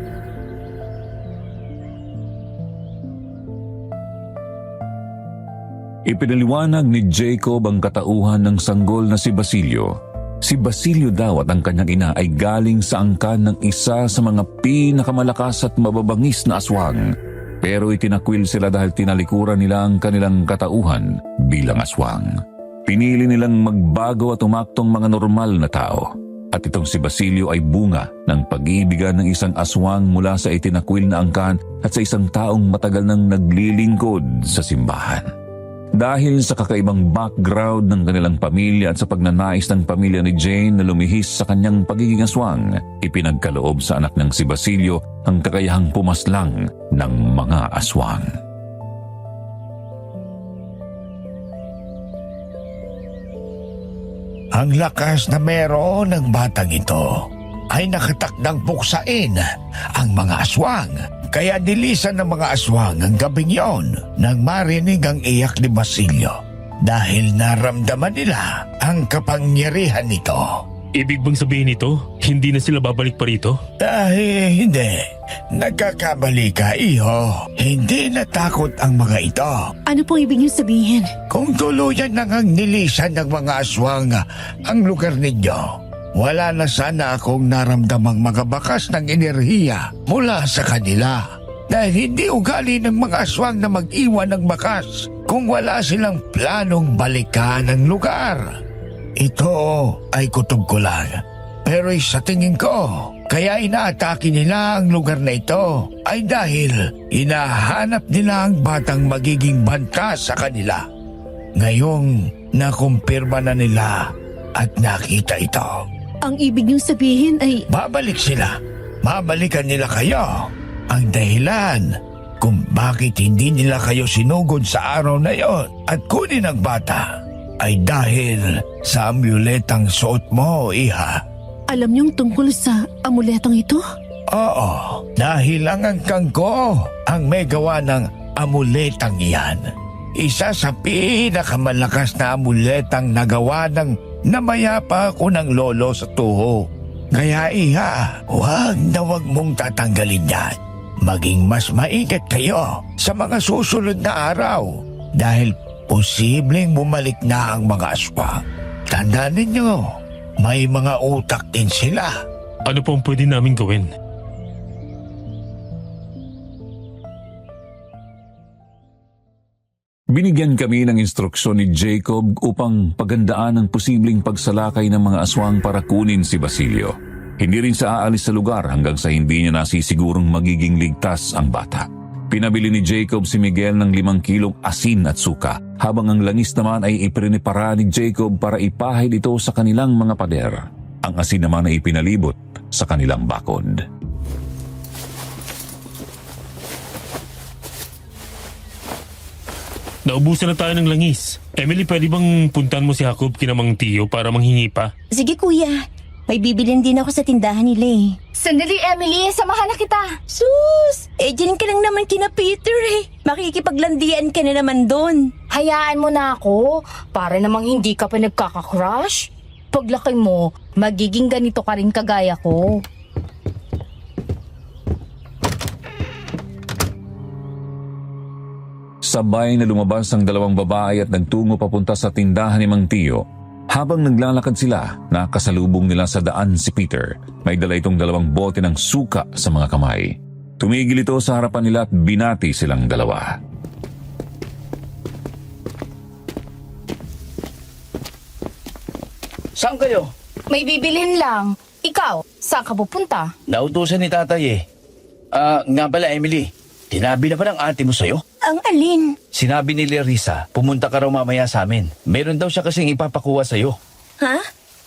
Ipinaliwanag ni Jacob ang katauhan ng sanggol na si Basilio. Si Basilio daw at ang kanyang ina ay galing sa angkan ng isa sa mga pinakamalakas at mababangis na aswang. Pero itinakwil sila dahil tinalikuran nila ang kanilang katauhan bilang aswang. Pinili nilang magbago at umaktong mga normal na tao. At itong si Basilio ay bunga ng pag-iibigan ng isang aswang mula sa itinakwil na angkan at sa isang taong matagal nang naglilingkod sa simbahan. Dahil sa kakaibang background ng kanilang pamilya at sa pagnanais ng pamilya ni Jane na lumihis sa kanyang pagiging aswang, ipinagkaloob sa anak ng si Basilio ang kakayahang pumaslang ng mga aswang. Ang lakas na meron ng batang ito ay nakatakdang puksain ang mga aswang. Kaya nilisan ng mga aswang ang gabing yon nang marinig ang iyak ni Basilio dahil naramdaman nila ang kapangyarihan nito. Ibig bang sabihin nito, hindi na sila babalik pa rito? Hindi. Nagkakamali ka, iho. Hindi natakot ang mga ito. Ano pong ibig niyo sabihin? Kung tuluyan nang ang nilisan ng mga aswang ang lugar ninyo, wala na sana akong naramdamang mga bakas ng enerhiya mula sa kanila. Dahil hindi ugali ng mga aswang na mag-iwan ng bakas kung wala silang planong balikan ang lugar. Ito ay kutob ko lang. Pero sa tingin ko, kaya inaatake nila ang lugar na ito ay dahil hinahanap nila ang batang magiging banta sa kanila. Ngayong nakumpirma na nila at nakita ito. Ang ibig niyong sabihin ay... Babalik sila. Babalikan nila kayo. Ang dahilan kung bakit hindi nila kayo sinugod sa araw na yon at kunin ang bata ay dahil sa amuletang suot mo, Iha. Alam niyong tungkol sa amuletong ito? Oo, dahil ang angkang ko ang may gawa ng amuletang iyan. Isa sa pinakamalakas na amuletang nagawa ng namayapa ko ng lolo sa tuho. Kaya Iha, huwag mong tatanggalin yan. Maging mas maingat kayo sa mga susunod na araw dahil posibleng bumalik na ang mga aswang. Tandaan ninyo, may mga utak din sila. Ano pong pwede namin gawin? Binigyan kami ng instruksyon ni Jacob upang pagandaan ang posibleng pagsalakay ng mga aswang para kunin si Basilio. Hindi rin siya aalis sa lugar hanggang sa hindi niya nasisigurong magiging ligtas ang bata. Pinabili ni Jacob si Miguel ng 5 kilong asin at suka, habang ang langis naman ay iprinepara ni Jacob para ipahid ito sa kanilang mga pader. Ang asin naman ay ipinalibot sa kanilang bakod. Naubusan na tayo ng langis. Emily, pwede bang puntan mo si Jacob kinamang tiyo para manghingi pa? Sige kuya, may bibilin din ako sa tindahan nila eh. Sandali, Emily. Samahan na kita. Sus! Dyan ka lang naman kina Peter eh. Makikipaglandian ka na naman doon. Hayaan mo na ako. Para namang hindi ka pa nagkaka-crush. Paglaki mo, magiging ganito ka rin kagaya ko. Sabay na lumabas ang dalawang babae at nagtungo papunta sa tindahan ni Mang Tio. Habang naglalakad sila, nakasalubong nila sa daan si Peter. May dala itong 2 bote ng suka sa mga kamay. Tumigil ito sa harapan nila at binati silang dalawa. Saan kayo? May bibilhin lang. Ikaw, saan ka pupunta? Nautusan ni tatay eh. Nga pala Emily, tinabi na ba ng ate mo sa'yo? Ang alin? Sinabi ni Larissa, pumunta ka raw mamaya sa amin. Meron daw siya kasing ipapakuha sa'yo. Ha?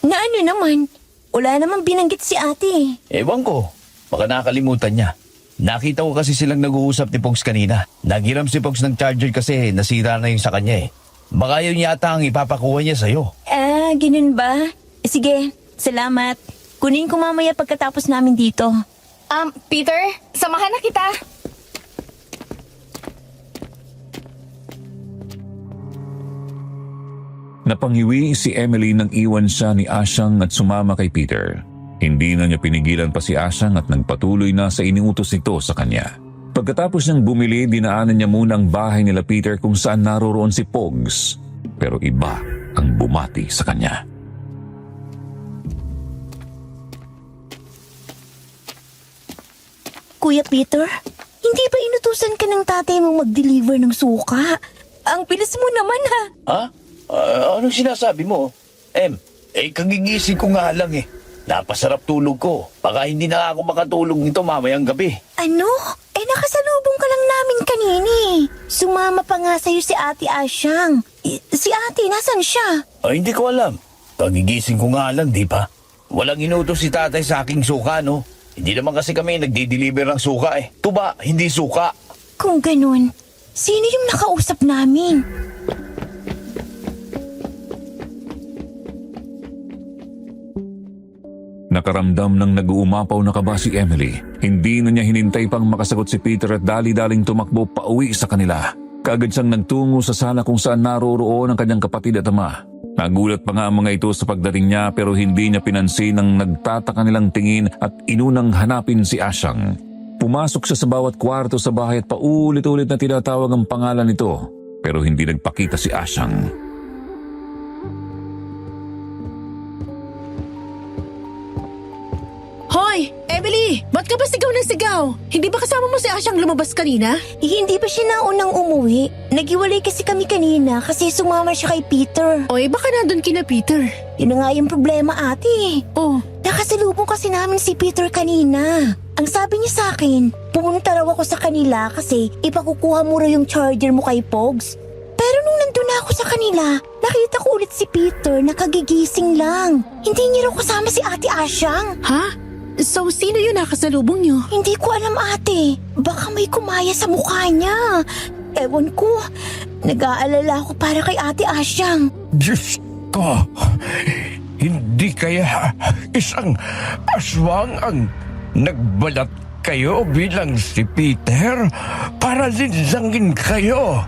Na ano naman? Wala namang binanggit si ate. Ewan ko, baka nakakalimutan niya. Nakita ko kasi silang nag-uusap ni Pogs kanina. Naghiram si Pogs ng charger kasi nasira na yung sa kanya eh. Baka yun yata ang ipapakuha niya sa'yo. Ganun ba? Sige, salamat. Kunin ko mamaya pagkatapos namin dito. Peter, samahan na kita. Napangiwi si Emily nang iwan siya ni Asyang at sumama kay Peter. Hindi na niya pinigilan pa si Asyang at nagpatuloy na sa iniutos nito sa kanya. Pagkatapos niyang bumili, dinaanan niya muna ang bahay nila Peter kung saan naroroon si Pogs. Pero iba ang bumati sa kanya. Kuya Peter, hindi ba inutusan ka ng tatay mong mag-deliver ng suka? Ang bilis mo naman ha. Ha? Anong sinasabi mo? Kagigising ko nga lang eh. Napasarap tulog ko. Baka hindi na ako makatulog nito mamayang gabi. Ano? Nakasalubong ka lang namin kanini. Sumama pa nga sa'yo si Ate Asyang. Si Ate, nasan siya? Hindi ko alam. Kagigising ko nga lang, di ba? Walang inutos si tatay sa aking suka, no? Hindi naman kasi kami nagdi-deliver ng suka eh. Tuba, hindi suka. Kung ganun, sino yung nakausap namin? Nakaramdam ng nag-uumapaw na kaba si Emily. Hindi na niya hinintay pang makasagot si Peter at dali-daling tumakbo pauwi sa kanila. Kaagad siyang nagtungo sa sala kung saan naroroon ang kanyang kapatid at ama. Nagulat pa nga ang mga ito sa pagdating niya pero hindi niya pinansin ang nagtataka nilang tingin at inunang hanapin si Asyang. Pumasok siya sa bawat kwarto sa bahay at paulit-ulit na tinatawag ang pangalan nito pero hindi nagpakita si Asyang. Hoy, Emily! Ba't ka ba sigaw ng sigaw? Hindi ba kasama mo si Asyang lumabas kanina? Hindi pa siya naunang umuwi. Naghiwalay kasi kami kanina kasi sumama siya kay Peter. O baka nandun kina Peter. Yun na nga yung problema, ate. Oh, Nakasalubong kasi namin si Peter kanina. Ang sabi niya sa akin, pumunta raw ako sa kanila kasi ipakukuha mo raw yung charger mo kay Pogs. Pero nung nandun na ako sa kanila, nakita ko ulit si Peter nakagigising lang. Hindi niya raw kasama si Ate Asyang. ha? So, sino yun nakasalubong niyo? Hindi ko alam, ate. Baka may kumaya sa mukha niya. Ewan ko. Nag-aalala ako para kay Ate Asyang. Diyos ko, hindi kaya isang aswang ang nagbalat kayo bilang si Peter para linlangin kayo?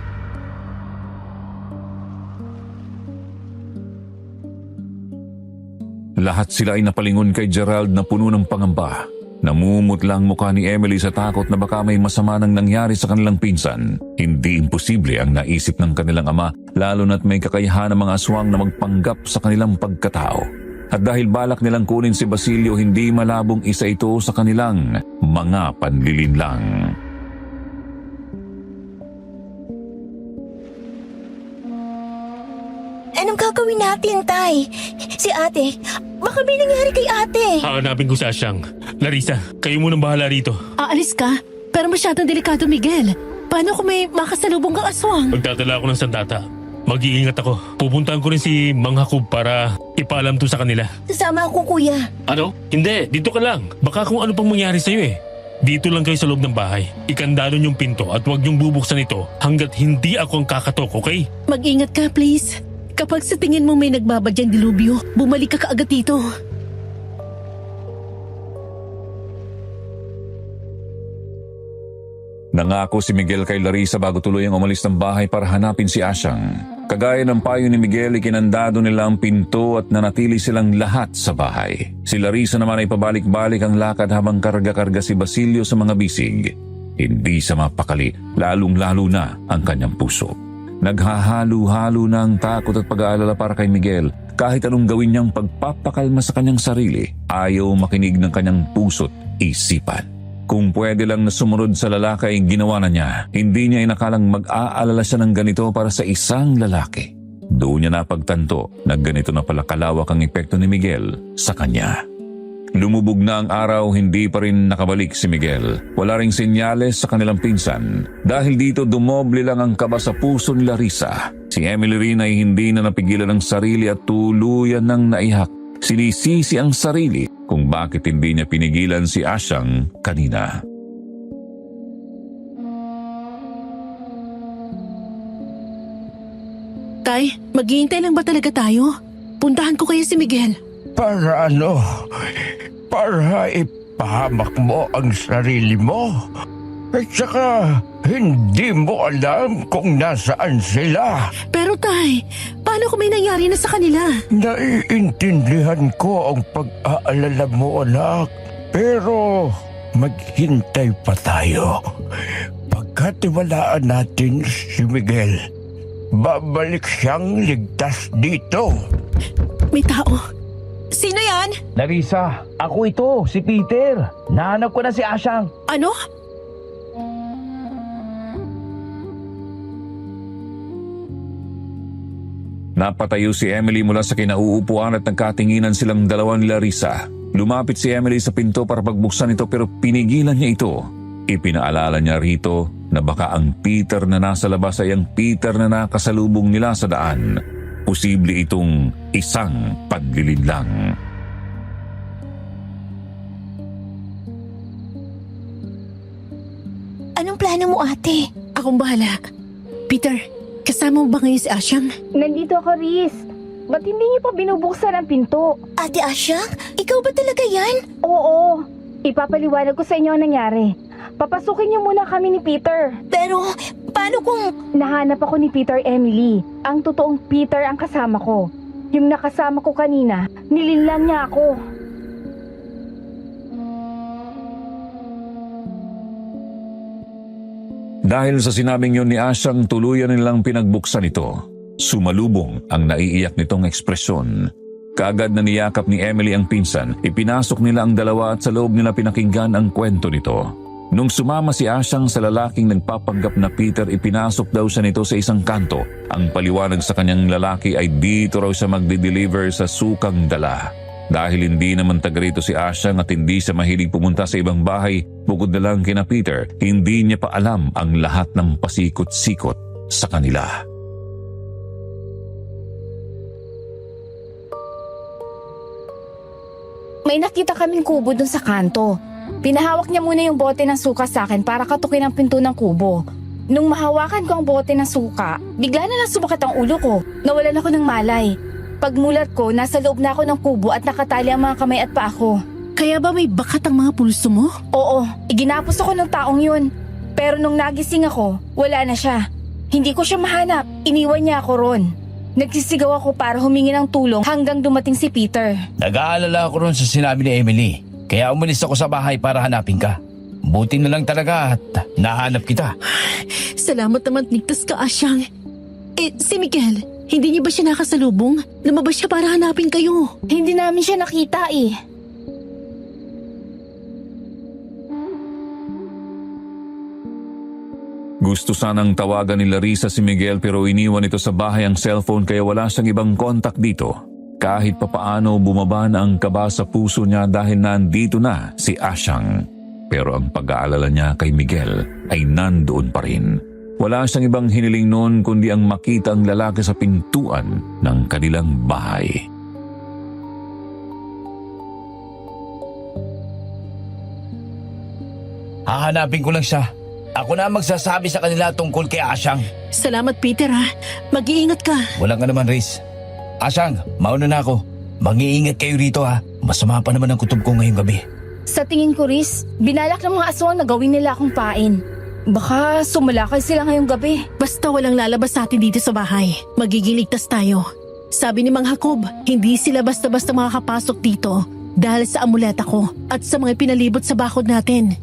Lahat sila ay napalingon kay Gerald na puno ng pangamba. Namumutla ang mukha ni Emily sa takot na baka may masama nang nangyari sa kanilang pinsan. Hindi imposible ang naisip ng kanilang ama, lalo na't may kakayahan ng mga aswang na magpanggap sa kanilang pagkatao. At dahil balak nilang kunin si Basilio, hindi malabong isa ito sa kanilang mga panlilinlang. Anong gagawin natin, Tay? Si ate, baka may nangyari kay ate. Hahanapin ko si Asyang. Larissa, kayo munang bahala rito. Aalis ka? Pero masyadong delikado, Miguel. Paano kung may makasalubong kang aswang? Magdadala ako ng sandata. Mag-iingat ako. Pupuntahan ko rin si Mang Hakob para ipaalam to sa kanila. Sasama ako, kuya. Ano? Hindi, dito ka lang. Baka kung ano pang mangyari sa'yo eh. Dito lang kayo sa loob ng bahay. Ikandalo niyong pinto at huwag niyong bubuksan ito hanggat hindi ako ang kakatok, okay? Mag-ingat ka, please. Kapag sa tingin mo may nagbabadyang dilubyo, bumalik ka kaagad dito. Nangako si Miguel kay Larissa bago tuluyang umalis ng bahay para hanapin si Asyang. Kagaya ng payo ni Miguel, ikinandado nila ang pinto at nanatili silang lahat sa bahay. Si Larissa naman ay pabalik-balik ang lakad habang karga-karga si Basilio sa mga bisig. Hindi sa mapakali, lalong-lalo na ang kanyang puso. Naghahalo-halo na ang takot at pag-aalala para kay Miguel. Kahit anong gawin niyang pagpapakalma sa kanyang sarili, ayaw makinig ng kanyang puso't isipan. Kung pwede lang na sumunod sa lalaki ay ginawa na niya. Hindi niya inakalang mag-aalala siya ng ganito para sa isang lalaki. Doon niya napagtanto na ganito na pala kalawak ang epekto ni Miguel sa kanya. Lumubog na ang araw, hindi pa rin nakabalik si Miguel. Wala ring senyales sa kanilang pinsan. Dahil dito dumoble lang ang kaba sa puso ni Larissa. Si Emily rin ay hindi na napigilan ang sarili at tuluyan ng naihak. Sinisisi ang sarili kung bakit hindi niya pinigilan si Asyang kanina. Tay, maghihintay lang ba talaga tayo? Puntahan ko kaya si Miguel. Para ano? Para ipahamak mo ang sarili mo? At saka, hindi mo alam kung nasaan sila. Pero tay, paano kung may nangyari na sa kanila? Naiintindihan ko ang pag-aalala mo, anak. Pero maghintay pa tayo. Pagkatiwalaan natin si Miguel, babalik siyang ligtas dito. May tao. Sino yan? Larissa, ako ito, si Peter. Nahanap ko na si Asyang. Ano? Napatayo si Emily mula sa kinauupuan at nagkatinginan silang dalawa ni Larissa. Lumapit si Emily sa pinto para pagbuksan ito pero pinigilan niya ito. Ipinaalala niya rito na baka ang Peter na nasa labas ay ang Peter na nakasalubong nila sa daan. Posible itong isang panlilinlang. Anong plano mo, ate? Akong bahala. Peter, kasama mo ba ngayon si Asyang? Nandito ako, Riz. Ba't hindi niyo pa binubuksan ang pinto? Ate Asyang? Ikaw ba talaga yan? Oo, ipapaliwanag ko sa inyo ang nangyari. Papasukin niyo muna kami ni Peter. Pero, paano kung... Nahanap ako ni Peter Emily. Ang totoong Peter ang kasama ko. Yung nakasama ko kanina, nilinlang niya ako. Dahil sa sinabing yun ni Asyang, tuluyan nilang pinagbuksan ito. Sumalubong ang naiiyak nitong ekspresyon. Kaagad na niyakap ni Emily ang pinsan, ipinasok nila ang dalawa at sa loob nila pinakinggan ang kwento nito. Nung sumama si Asyang sa lalaking nagpapanggap na Peter, ipinasok daw siya nito sa isang kanto. Ang paliwanag sa kanyang lalaki ay dito raw siya magde-deliver sa sukang dala. Dahil hindi naman taga rito si Asyang at hindi siya mahilig pumunta sa ibang bahay, bukod na lang kina Peter, hindi niya pa alam ang lahat ng pasikot-sikot sa kanila. May nakita kaming kubo dun sa kanto. Pinahawak niya muna yung bote ng suka sa akin para katukin ang pinto ng kubo. Nung mahawakan ko ang bote ng suka, bigla na lang sumakit ang ulo ko. Nawalan ako ng malay. Pagmulat ko, nasa loob na ako ng kubo at nakatali ang mga kamay at paa ko. Kaya ba may bakat ang mga pulso mo? Oo, iginapos ako ng taong yun. Pero nung nagising ako, wala na siya. Hindi ko siya mahanap. Iniwan niya ako ron. Nagsisigaw ako para humingi ng tulong hanggang dumating si Peter. Nag-aalala ako ron sa sinabi ni Emily. Kaya umalis ako sa bahay para hanapin ka. Buti na lang talaga at nahanap kita. Salamat naman ligtas ka, Asyang. Si Miguel, hindi niyo ba siya nakasalubong? Lumabas siya para hanapin kayo. Hindi namin siya nakita eh. Gusto sanang tawagan ni Larissa si Miguel pero iniwan ito sa bahay ang cellphone kaya wala siyang ibang kontak dito. Kahit papaano bumaba na ang kaba sa puso niya dahil nandito na si Asyang. Pero ang pag-aalala niya kay Miguel ay nandoon pa rin. Wala siyang ibang hiniling noon kundi ang makita ang lalaki sa pintuan ng kanilang bahay. Hahanapin ko lang siya. Ako na ang magsasabi sa kanila tungkol kay Asyang. Salamat, Peter, ha. Mag-iingat ka. Walang ka naman, Riz. Asyang, mauna na ako. Mag-iingat kayo rito ha. Masama pa naman ang kutob ko ngayong gabi. Sa tingin ko, Riz, binalak ng mga aswang na gawin nila akong pain. Baka sumalakay sila ngayong gabi. Basta walang lalabas sa atin dito sa bahay. Magiging ligtas tayo. Sabi ni Mang Jacob, hindi sila basta-basta makakapasok dito dahil sa amuleta ko at sa mga pinalibot sa bakod natin.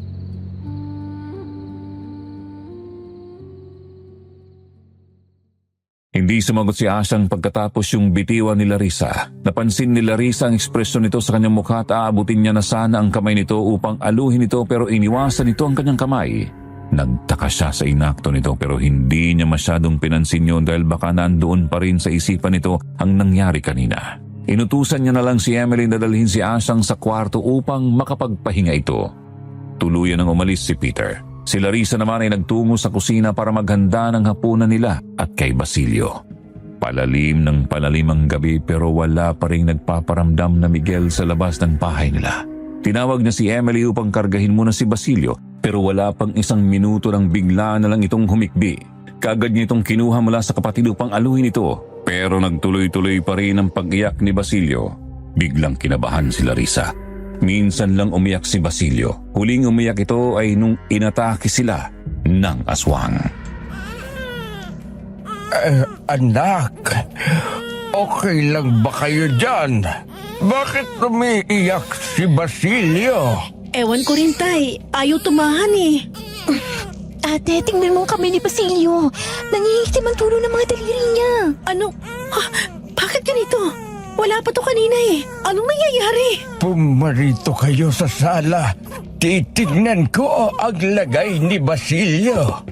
Hindi sumagot si Asyang pagkatapos yung bitiwan ni Larissa. Napansin ni Larissa ang ekspresyon nito sa kanyang mukha at aabutin niya na sana ang kamay nito upang aluhin ito pero iniwasan nito ang kanyang kamay. Nagtaka siya sa inakto nito pero hindi niya masyadong pinansin yun dahil baka nandoon pa rin sa isipan nito ang nangyari kanina. Inutusan niya na lang si Emily na dalhin si Asyang sa kwarto upang makapagpahinga ito. Tuluyan ang umalis si Peter. Si Larissa naman ay nagtungo sa kusina para maghanda ng hapunan nila at kay Basilio. Palalim ng palalim ang gabi pero wala pa rin nagpaparamdam na Miguel sa labas ng bahay nila. Tinawag niya si Emily upang kargahin muna si Basilio pero wala pang isang minuto nang bigla na lang itong humikbi. Kaagad niya itong kinuha mula sa kapatid upang aluhin ito pero nagtuloy-tuloy pa rin ang pag-iyak ni Basilio. Biglang kinabahan si Larissa. Minsan lang umiyak si Basilio. Huling umiyak ito ay nung inatake sila ng aswang. Anak, okay lang ba kayo dyan? Bakit umiiyak si Basilio? Ewan ko rin, Tay. Ayaw tumahan eh. Ate, tingnan mo kami ni Basilio. Nangingitim ang tulo ng mga daliri niya. Ano? Bakit ganito? Wala pa to kanina eh. Anong nangyayari? Pumarito kayo sa sala. Titignan ko ang lagay ni Basilio.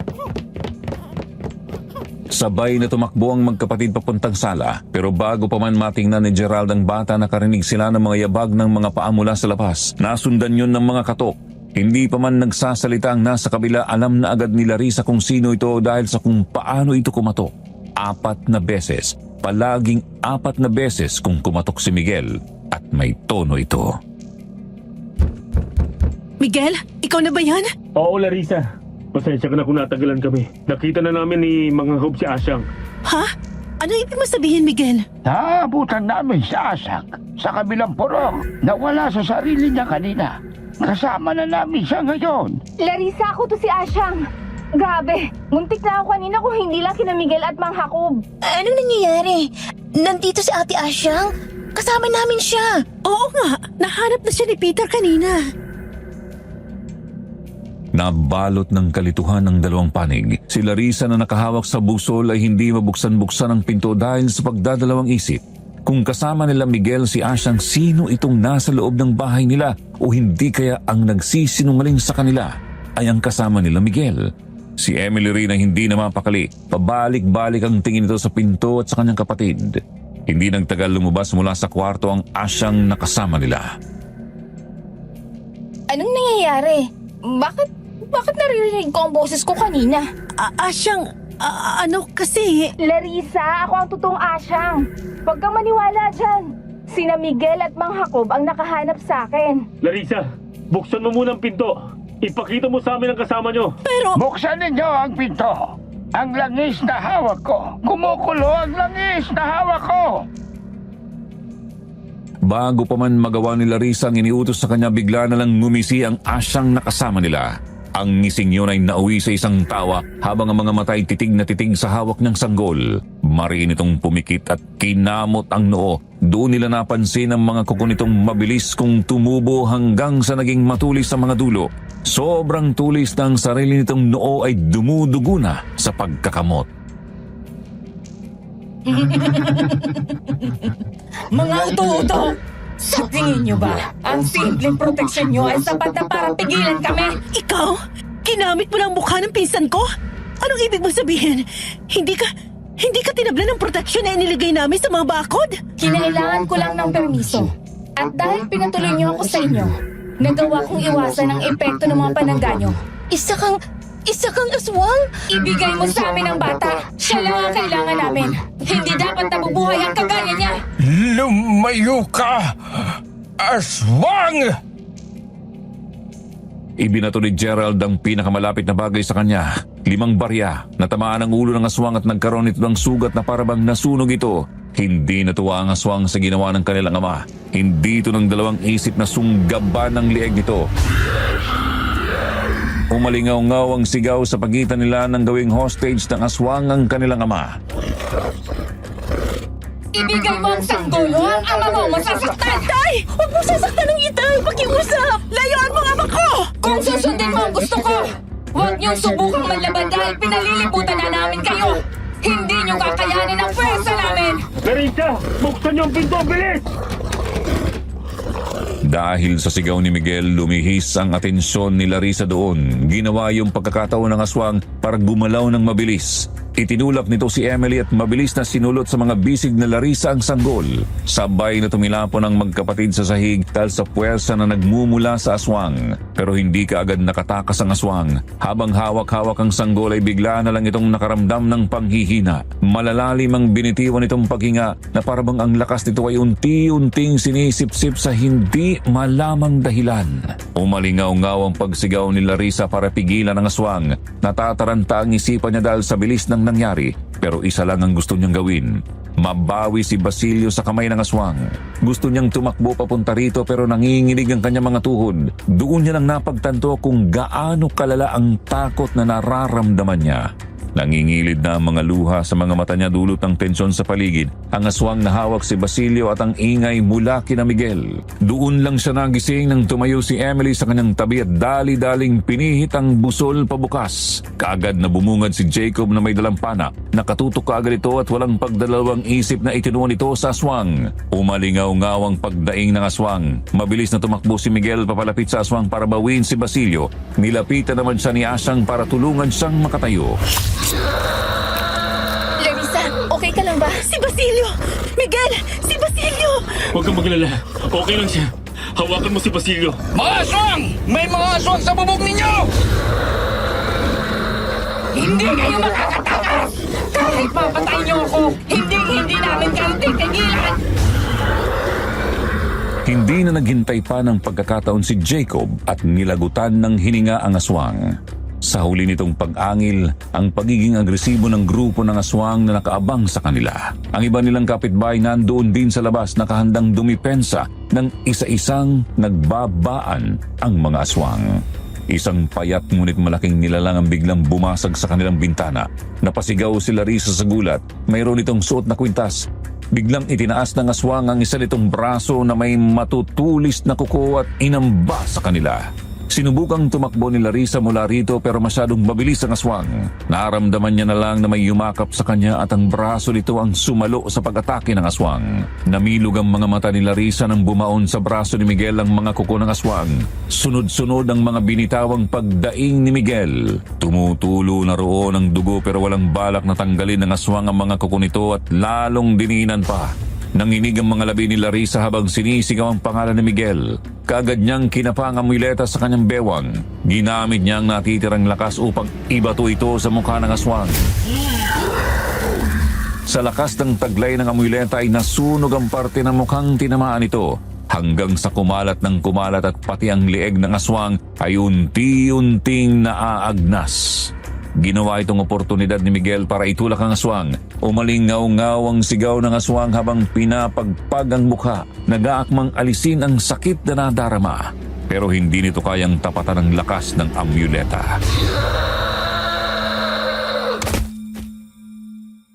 Sabay na tumakbo ang magkapatid papuntang sala pero bago pa man matingnan ni Gerald ang bata nakarinig sila ng mga yabag ng mga paa mula sa labas. Nasundan yun ng mga katok. Hindi pa man nagsasalita ang nasa kabila, alam na agad ni Larissa kung sino ito dahil sa kung paano ito kumatok. 4 na beses. Palaging 4 na beses kung kumatok si Miguel at may tono ito. Miguel, ikaw na ba yan? Oo, Larissa. Pasensya ka na kung natagalan kami. Nakita na namin ni Mang Jacob si Asyang. Ha? Ano ibig mo sabihin, Miguel? Naabutan namin si Asak sa kabilang purong. Nawala sa sarili niya kanina. Kasama na namin siya ngayon. Larissa, ako to si Asyang. Grabe, muntik na ako kanina kung hindi lang kina Miguel at Mang Jacob. Anong nangyayari? Nandito si Ate Asyang? Kasama namin siya. Oo nga, nahanap na siya ni Peter kanina. Nabalot ng kalituhan ng dalawang panig. Si Larissa na nakahawak sa busol ay hindi mabuksan-buksan ang pinto dahil sa pagdadalawang isip. Kung kasama nila Miguel si Asyang, sino itong nasa loob ng bahay nila o hindi kaya ang nagsisinungaling sa kanila ay ang kasama nila Miguel. Si Emily rin ay hindi na mapakali. Pabalik-balik ang tingin nito sa pinto at sa kanyang kapatid. Hindi nagtagal lumabas mula sa kwarto ang Asyang nakasama nila. Anong nangyayari? Bakit naririnig ko ang boses ko kanina? Asyang, ano kasi... Larissa, ako ang totoong Asyang. Huwag kang maniwala dyan. Sina Miguel at Mang Jacob ang nakahanap sa akin. Larissa, buksan mo muna ang pinto. Ipakita mo sa amin ang kasama nyo. Pero... Buksan ninyo ang pinto. Ang langis na hawak ko. Kumukulo ang langis na hawak ko. Bago pa man magawa ni Larissa ang iniutos sa kanya, bigla na lang ngumisi ang Asyang nakasama nila. Ang ngising yun ay nauwi sa isang tawa habang ang mga mata ay titig na titig sa hawak ng sanggol. Mariin itong pumikit at kinamot ang noo. Doon nila napansin ang mga kuko nitong mabilis kung tumubo hanggang sa naging matulis sa mga dulo. Sobrang tulis ng sarili nitong noo ay dumudugo na sa pagkakamot. Mga uto-uto! Sa tingin nyo ba, ang simpleng proteksyon nyo ay sapat na para pigilan kami? Ikaw? Ginamit mo lang mukha ng pinsan ko? Anong ibig mo sabihin? Hindi ka tinablan ng proteksyon na inilagay namin sa mga bakod? Kinailangan ko lang ng permiso. At dahil pinatuloy nyo ako sa inyo, nagawa kong iwasan ang epekto ng mga panangga nyo. Isa kang aswang? Ibigay mo sa amin ang bata. Siya lang ang kailangan namin. Hindi dapat nabubuhay ang kagaya niya. Lumayo ka! Aswang! Ibinato ni Gerald ang pinakamalapit na bagay sa kanya. 5 barya. Natamaan ang ulo ng aswang at nagkaroon ito ng sugat na parabang nasunog ito. Hindi natuwa ang aswang sa ginawa ng kanilang ama. Hindi ito ng dalawang isip na sunggaban ng lieg nito. Umalingaw-ngaw ang sigaw sa pagitan nila ng gawing hostage ng aswang ang kanilang ama. Ibigay mo ang sanggolo, ang ama mo masasaktan! Tay! Huwag mo sasaktan ng itay! Pakiusap! Layuan mo ang ama ko! Kung susundin mo ang gusto ko, huwag niyong subukang manlaban dahil pinalilibutan na namin kayo! Hindi niyo kakayanin ang pwersa namin! Larissa, buksan niyo ang pinto, bilis! Dahil sa sigaw ni Miguel, lumihis ang atensyon ni Larissa doon. Ginawa yung pagkakataon ng aswang para gumalaw ng mabilis. Itinulak nito si Emily at mabilis na sinulot sa mga bisig na Larissa ang sanggol. Sabay na tumilapon ang magkapatid sa sahig dahil sa puwersa na nagmumula sa aswang. Pero hindi kaagad nakatakas ang aswang. Habang hawak-hawak ang sanggol ay bigla na lang itong nakaramdam ng panghihina. Malalalim ang binitiwan itong paghinga na parabang ang lakas nito ay unti-unting sinisip-sip sa hindi malamang dahilan. Umalingaw-ngaw ang pagsigaw ni Larissa para pigilan ang aswang. Natataranta ang isipan niya dahil sa bilis ng nangyari, pero isa lang ang gusto niyang gawin. Mabawi si Basilio sa kamay ng aswang. Gusto niyang tumakbo papunta rito pero nanginginig ang kanyang mga tuhod. Doon niya lang napagtanto kung gaano kalala ang takot na nararamdaman niya. Nangingilid na ang mga luha sa mga mata niya dulot ng tensyon sa paligid. Ang aswang na hawak si Basilio at ang ingay mula kina Miguel. Doon lang siya nagising nang tumayo si Emily sa kanyang tabi at dali-daling pinihit ang busol pabukas. Kaagad na bumungad si Jacob na may dalang pana. Nakatutok kaagad ito at walang pagdalawang isip na itinuon ito sa aswang. Umalingaw-ngaw ang pagdaing ng aswang. Mabilis na tumakbo si Miguel papalapit sa aswang para bawiin si Basilio. Nilapitan naman siya ni Asyang para tulungan siyang makatayo. Larissa, okay ka lang ba? Si Basilio! Miguel! Si Basilio! Huwag kang maglala. Okay lang siya. Hawakan mo si Basilio. Mga aswang! May mga aswang sa bubog ninyo! Hindi kayo makakatakas! Kahit mapatay niyo ako, hindi namin kayo titigilan! Hindi na naghintay pa ng pagkakataon si Jacob at nilagutan ng hininga ang aswang. Sa huli nitong pag-angil, ang pagiging agresibo ng grupo ng aswang na nakaabang sa kanila. Ang iba nilang kapitbahay nandoon din sa labas nakahandang dumipensa ng isa-isang nagbabaan ang mga aswang. Isang payat ngunit malaking nilalang ang biglang bumasag sa kanilang bintana. Napasigaw si Larissa sa gulat. Mayroon itong suot na kwintas. Biglang itinaas ng aswang ang isa nitong braso na may matutulis na kuko at inamba sa kanila. Sinubukang tumakbo ni Larissa mula rito pero masyadong mabilis ang aswang. Naramdaman niya na lang na may yumakap sa kanya at ang braso nito ang sumalo sa pag-atake ng aswang. Namilog ang mga mata ni Larissa nang bumaon sa braso ni Miguel ang mga kuko ng aswang. Sunod-sunod ang mga binitawang pagdaing ni Miguel. Tumutulo na roon ang dugo pero walang balak na tanggalin ng aswang ang mga kuko nito at lalong dininan pa. Nanginig ang mga labi ni Larissa habang sinisigaw ang pangalan ni Miguel. Kaagad niyang kinapa ang amuleta sa kanyang bewang. Ginamit niya ang natitirang lakas upang ibato ito sa mukha ng aswang. Sa lakas ng taglay ng amuleta ay nasunog ang parte ng mukhang tinamaan ito. Hanggang sa kumalat ng kumalat at pati ang leeg ng aswang ay unti-unting naaagnas. Ginawa itong oportunidad ni Miguel para itulak ang aswang. Umalingaw-ngaw ang sigaw ng aswang habang pinapagpag ang mukha. Nag-aakmang alisin ang sakit na nadarama. Pero hindi nito kayang tapatan ang lakas ng amuleta.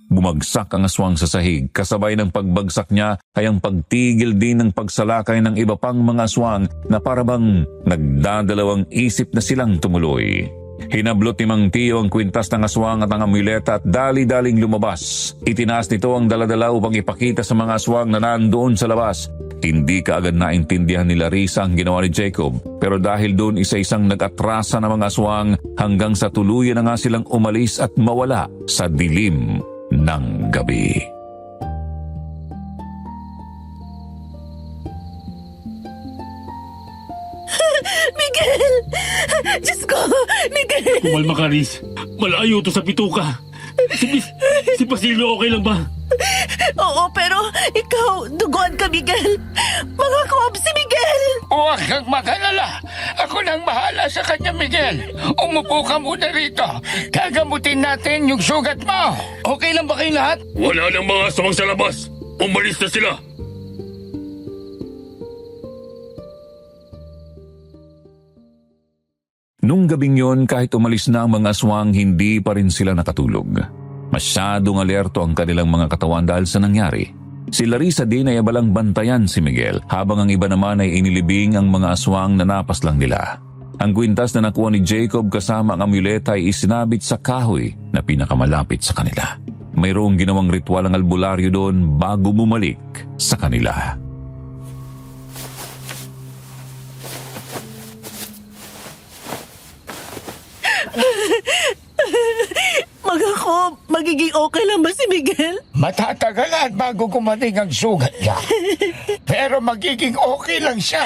Bumagsak ang aswang sa sahig. Kasabay ng pagbagsak niya ay ang pagtigil din ng pagsalakay ng iba pang mga aswang na parabang nagdadalawang isip na silang tumuloy. Hinablot ni Mang Tio ang kwintas ng aswang at ang amuleta at dali-daling lumabas. Itinaas nito ang daladala upang ipakita sa mga aswang na nandoon sa labas. Hindi kaagad naintindihan ni Larissa ang ginawa ni Jacob, pero dahil doon isa-isang nag-atrasa ng mga aswang hanggang sa tuluyan na nga silang umalis at mawala sa dilim ng gabi. Miguel! Diyos ko! Miguel! Kumalma ka, Riz. Malayo to sa bituka. Si Basilio okay lang ba? Oo, pero ikaw, duguan ka, Miguel. Mga koob si Miguel! Huwag kang mag-alala. Ako nang bahala sa kanya, Miguel. Umupo ka muna rito. Gagamutin natin yung sugat mo. Okay lang ba kayong lahat? Wala nang mga aswang sa labas. Umalis na sila. Nung gabing yon, kahit umalis na ang mga aswang, hindi pa rin sila nakatulog. Masyadong alerto ang kanilang mga katawan dahil sa nangyari. Si Larissa din ay abalang bantayan si Miguel, habang ang iba naman ay inilibing ang mga aswang na napas lang nila. Ang kwintas na nakuha ni Jacob kasama ang amuleta ay isinabit sa kahoy na pinakamalapit sa kanila. Mayroong ginawang ritual ang albularyo doon bago bumalik sa kanila. Mga koob, magiging okay lang ba si Miguel? Matatagalan bago gumaling ang sugat niya. Pero magiging okay lang siya.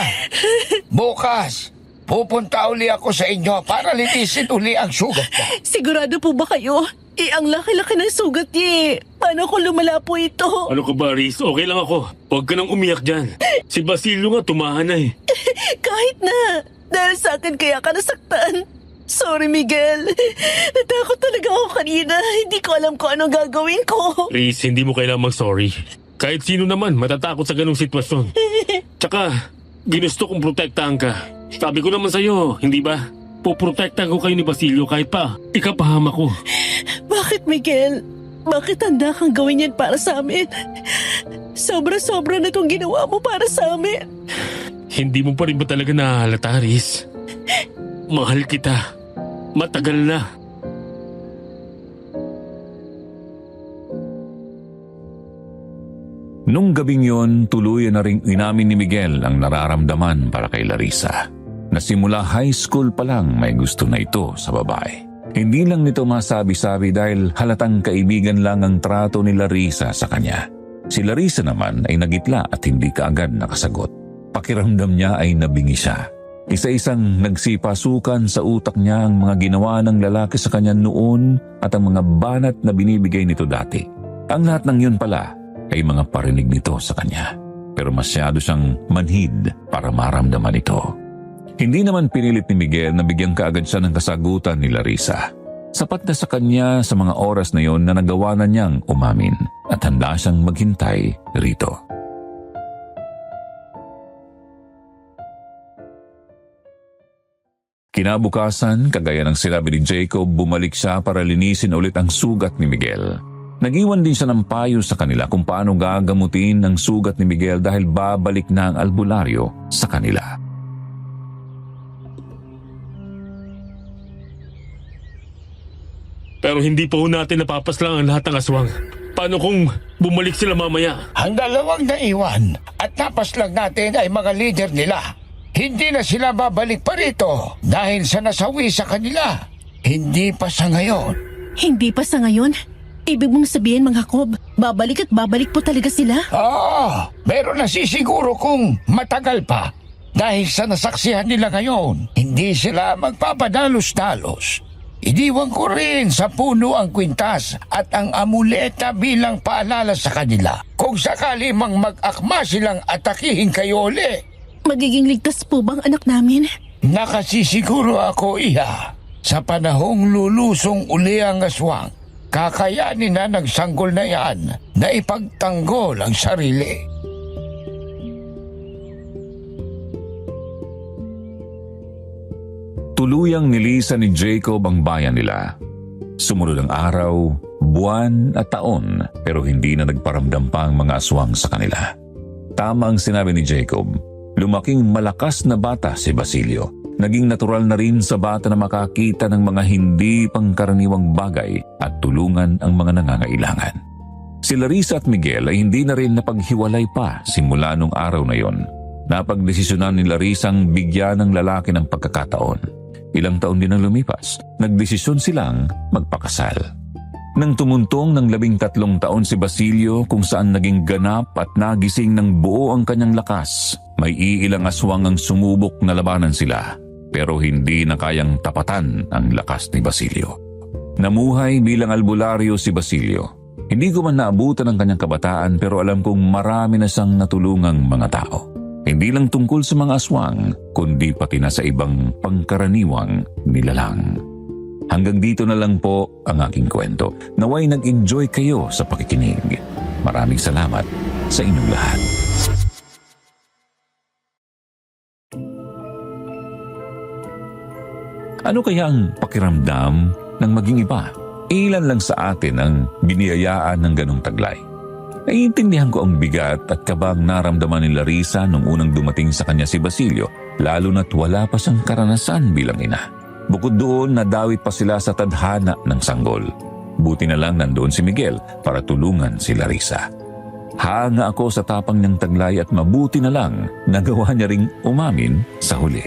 Bukas, pupunta uli ako sa inyo para linisin uli ang sugat niya. Sigurado po ba kayo? Ang laki-laki ng sugat niya. Paano kung lumala po ito? Ano ka ba, Riz? Okay lang ako. Huwag ka nang umiyak dyan. Si Basilio nga tumahan na eh. Kahit na. Dahil sa akin kaya ka nasaktan. Sorry, Miguel. Natakot talaga ako kanina. Hindi ko alam kung anong gagawin ko. Riz, hindi mo kailangang mag-sorry. Kahit sino naman matatakot sa ganung sitwasyon. Tsaka, ginusto kong protektahan ka. Sabi ko naman sa'yo, hindi ba? Poprotektahan ko kayo ni Basilio kahit pa ikapahama ko. Bakit, Miguel? Bakit handa kang gawin yan para sa amin? Sobra-sobra na itong ginawa mo para sa amin. Hindi mo pa rin ba talaga nahalata, Riz? Mahal kita. Matagal na. Nung gabing yon, tuluyan na ring inamin ni Miguel ang nararamdaman para kay Larissa. Nasimula high school pa lang may gusto na ito sa babae. Hindi lang nito masabi-sabi dahil halatang kaibigan lang ang trato ni Larissa sa kanya. Si Larissa naman ay nagitla at hindi kaagad nakasagot. Pakiramdam niya ay nabingi siya. Isa-isang nagsipasukan sa utak niya ang mga ginawa ng lalaki sa kanya noon at ang mga banat na binibigay nito dati. Ang lahat ng yun pala ay mga parinig nito sa kanya. Pero masyado siyang manhid para maramdaman ito. Hindi naman pinilit ni Miguel na bigyan kaagad siya ng kasagutan ni Larissa. Sapat na sa kanya sa mga oras na yon na nagawa na niyang umamin at handa siyang maghintay rito. Kinabukasan, kagaya ng sinabi ni Jacob, bumalik siya para linisin ulit ang sugat ni Miguel. Nag-iwan din siya ng payo sa kanila kung paano gagamutin ang sugat ni Miguel dahil babalik na ang albularyo sa kanila. Pero hindi pa ho natin napapaslang ang lahat ng aswang. Paano kung bumalik sila mamaya? Ang dalawang naiwan at napas lang natin ay mga leader nila. Hindi na sila babalik pa rito dahil sa nasawi sa kanila. Hindi pa sa ngayon. Hindi pa sa ngayon. Ibig mong sabihin, mga Kob, babalik at babalik po talaga sila? Pero nasisiguro kung matagal pa. Dahil sa nasaksihan nila ngayon, hindi sila magpapadalos-dalos. Iniwan ko rin sa puno ang kwintas at ang amuleta bilang paalala sa kanila. Kung sakali mang mag-akma silang atakihin kayo uli. Magiging ligtas po bang anak namin? Nakasisiguro ako, Iha. Sa panahong lulusong uli ang aswang, kakayanin na ng sanggol na yan na ipagtanggol ang sarili. Tuluyang nilisan ni Jacob ang bayan nila. Sumunod ang araw, buwan at taon pero hindi na nagparamdam pa ang mga aswang sa kanila. Tama ang sinabi ni Jacob. Lumaking malakas na bata si Basilio. Naging natural na rin sa bata na makakita ng mga hindi pangkaraniwang bagay at tulungan ang mga nangangailangan. Si Larissa at Miguel ay hindi na rin napaghiwalay pa simula nung araw na yon. Napagdesisyonan ni Larissa ang bigyan ng lalaki ng pagkakataon. Ilang taon din ang lumipas, nagdesisyon silang magpakasal. Nang tumuntong ng 13 taon si Basilio kung saan naging ganap at nagising ng buo ang kanyang lakas, may iilang aswang ang sumubok na labanan sila, pero hindi na kayang tapatan ang lakas ni Basilio. Namuhay bilang albularyo si Basilio. Hindi ko man naabutan ang kanyang kabataan pero alam kong marami na siyang natulungang mga tao. Hindi lang tungkol sa mga aswang, kundi pati na sa ibang pangkaraniwang nilalang. Hanggang dito na lang po ang aking kwento. Naway nag-enjoy kayo sa pakikinig. Maraming salamat sa inyong lahat. Ano kaya ang pakiramdam ng maging iba? Ilan lang sa atin ang biniyayaan ng ganong taglay. Naiintindihan ko ang bigat at kabang naramdaman ni Larissa nung unang dumating sa kanya si Basilio, lalo na't wala pa siyang karanasan bilang ina. Bukod doon, nadawit pa sila sa tadhana ng sanggol. Buti na lang nandoon si Miguel para tulungan si Larissa. Hanga ako sa tapang niyang taglay at mabuti na lang nagawa niya ring umamin sa huli.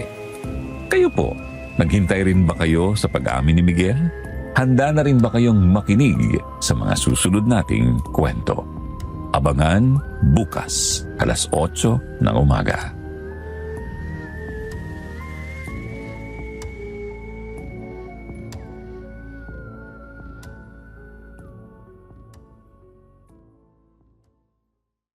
Kayo po, naghintay rin ba kayo sa pag-amin ni Miguel? Handa na rin ba kayong makinig sa mga susunod nating kwento? Abangan bukas, 8:00 ng umaga.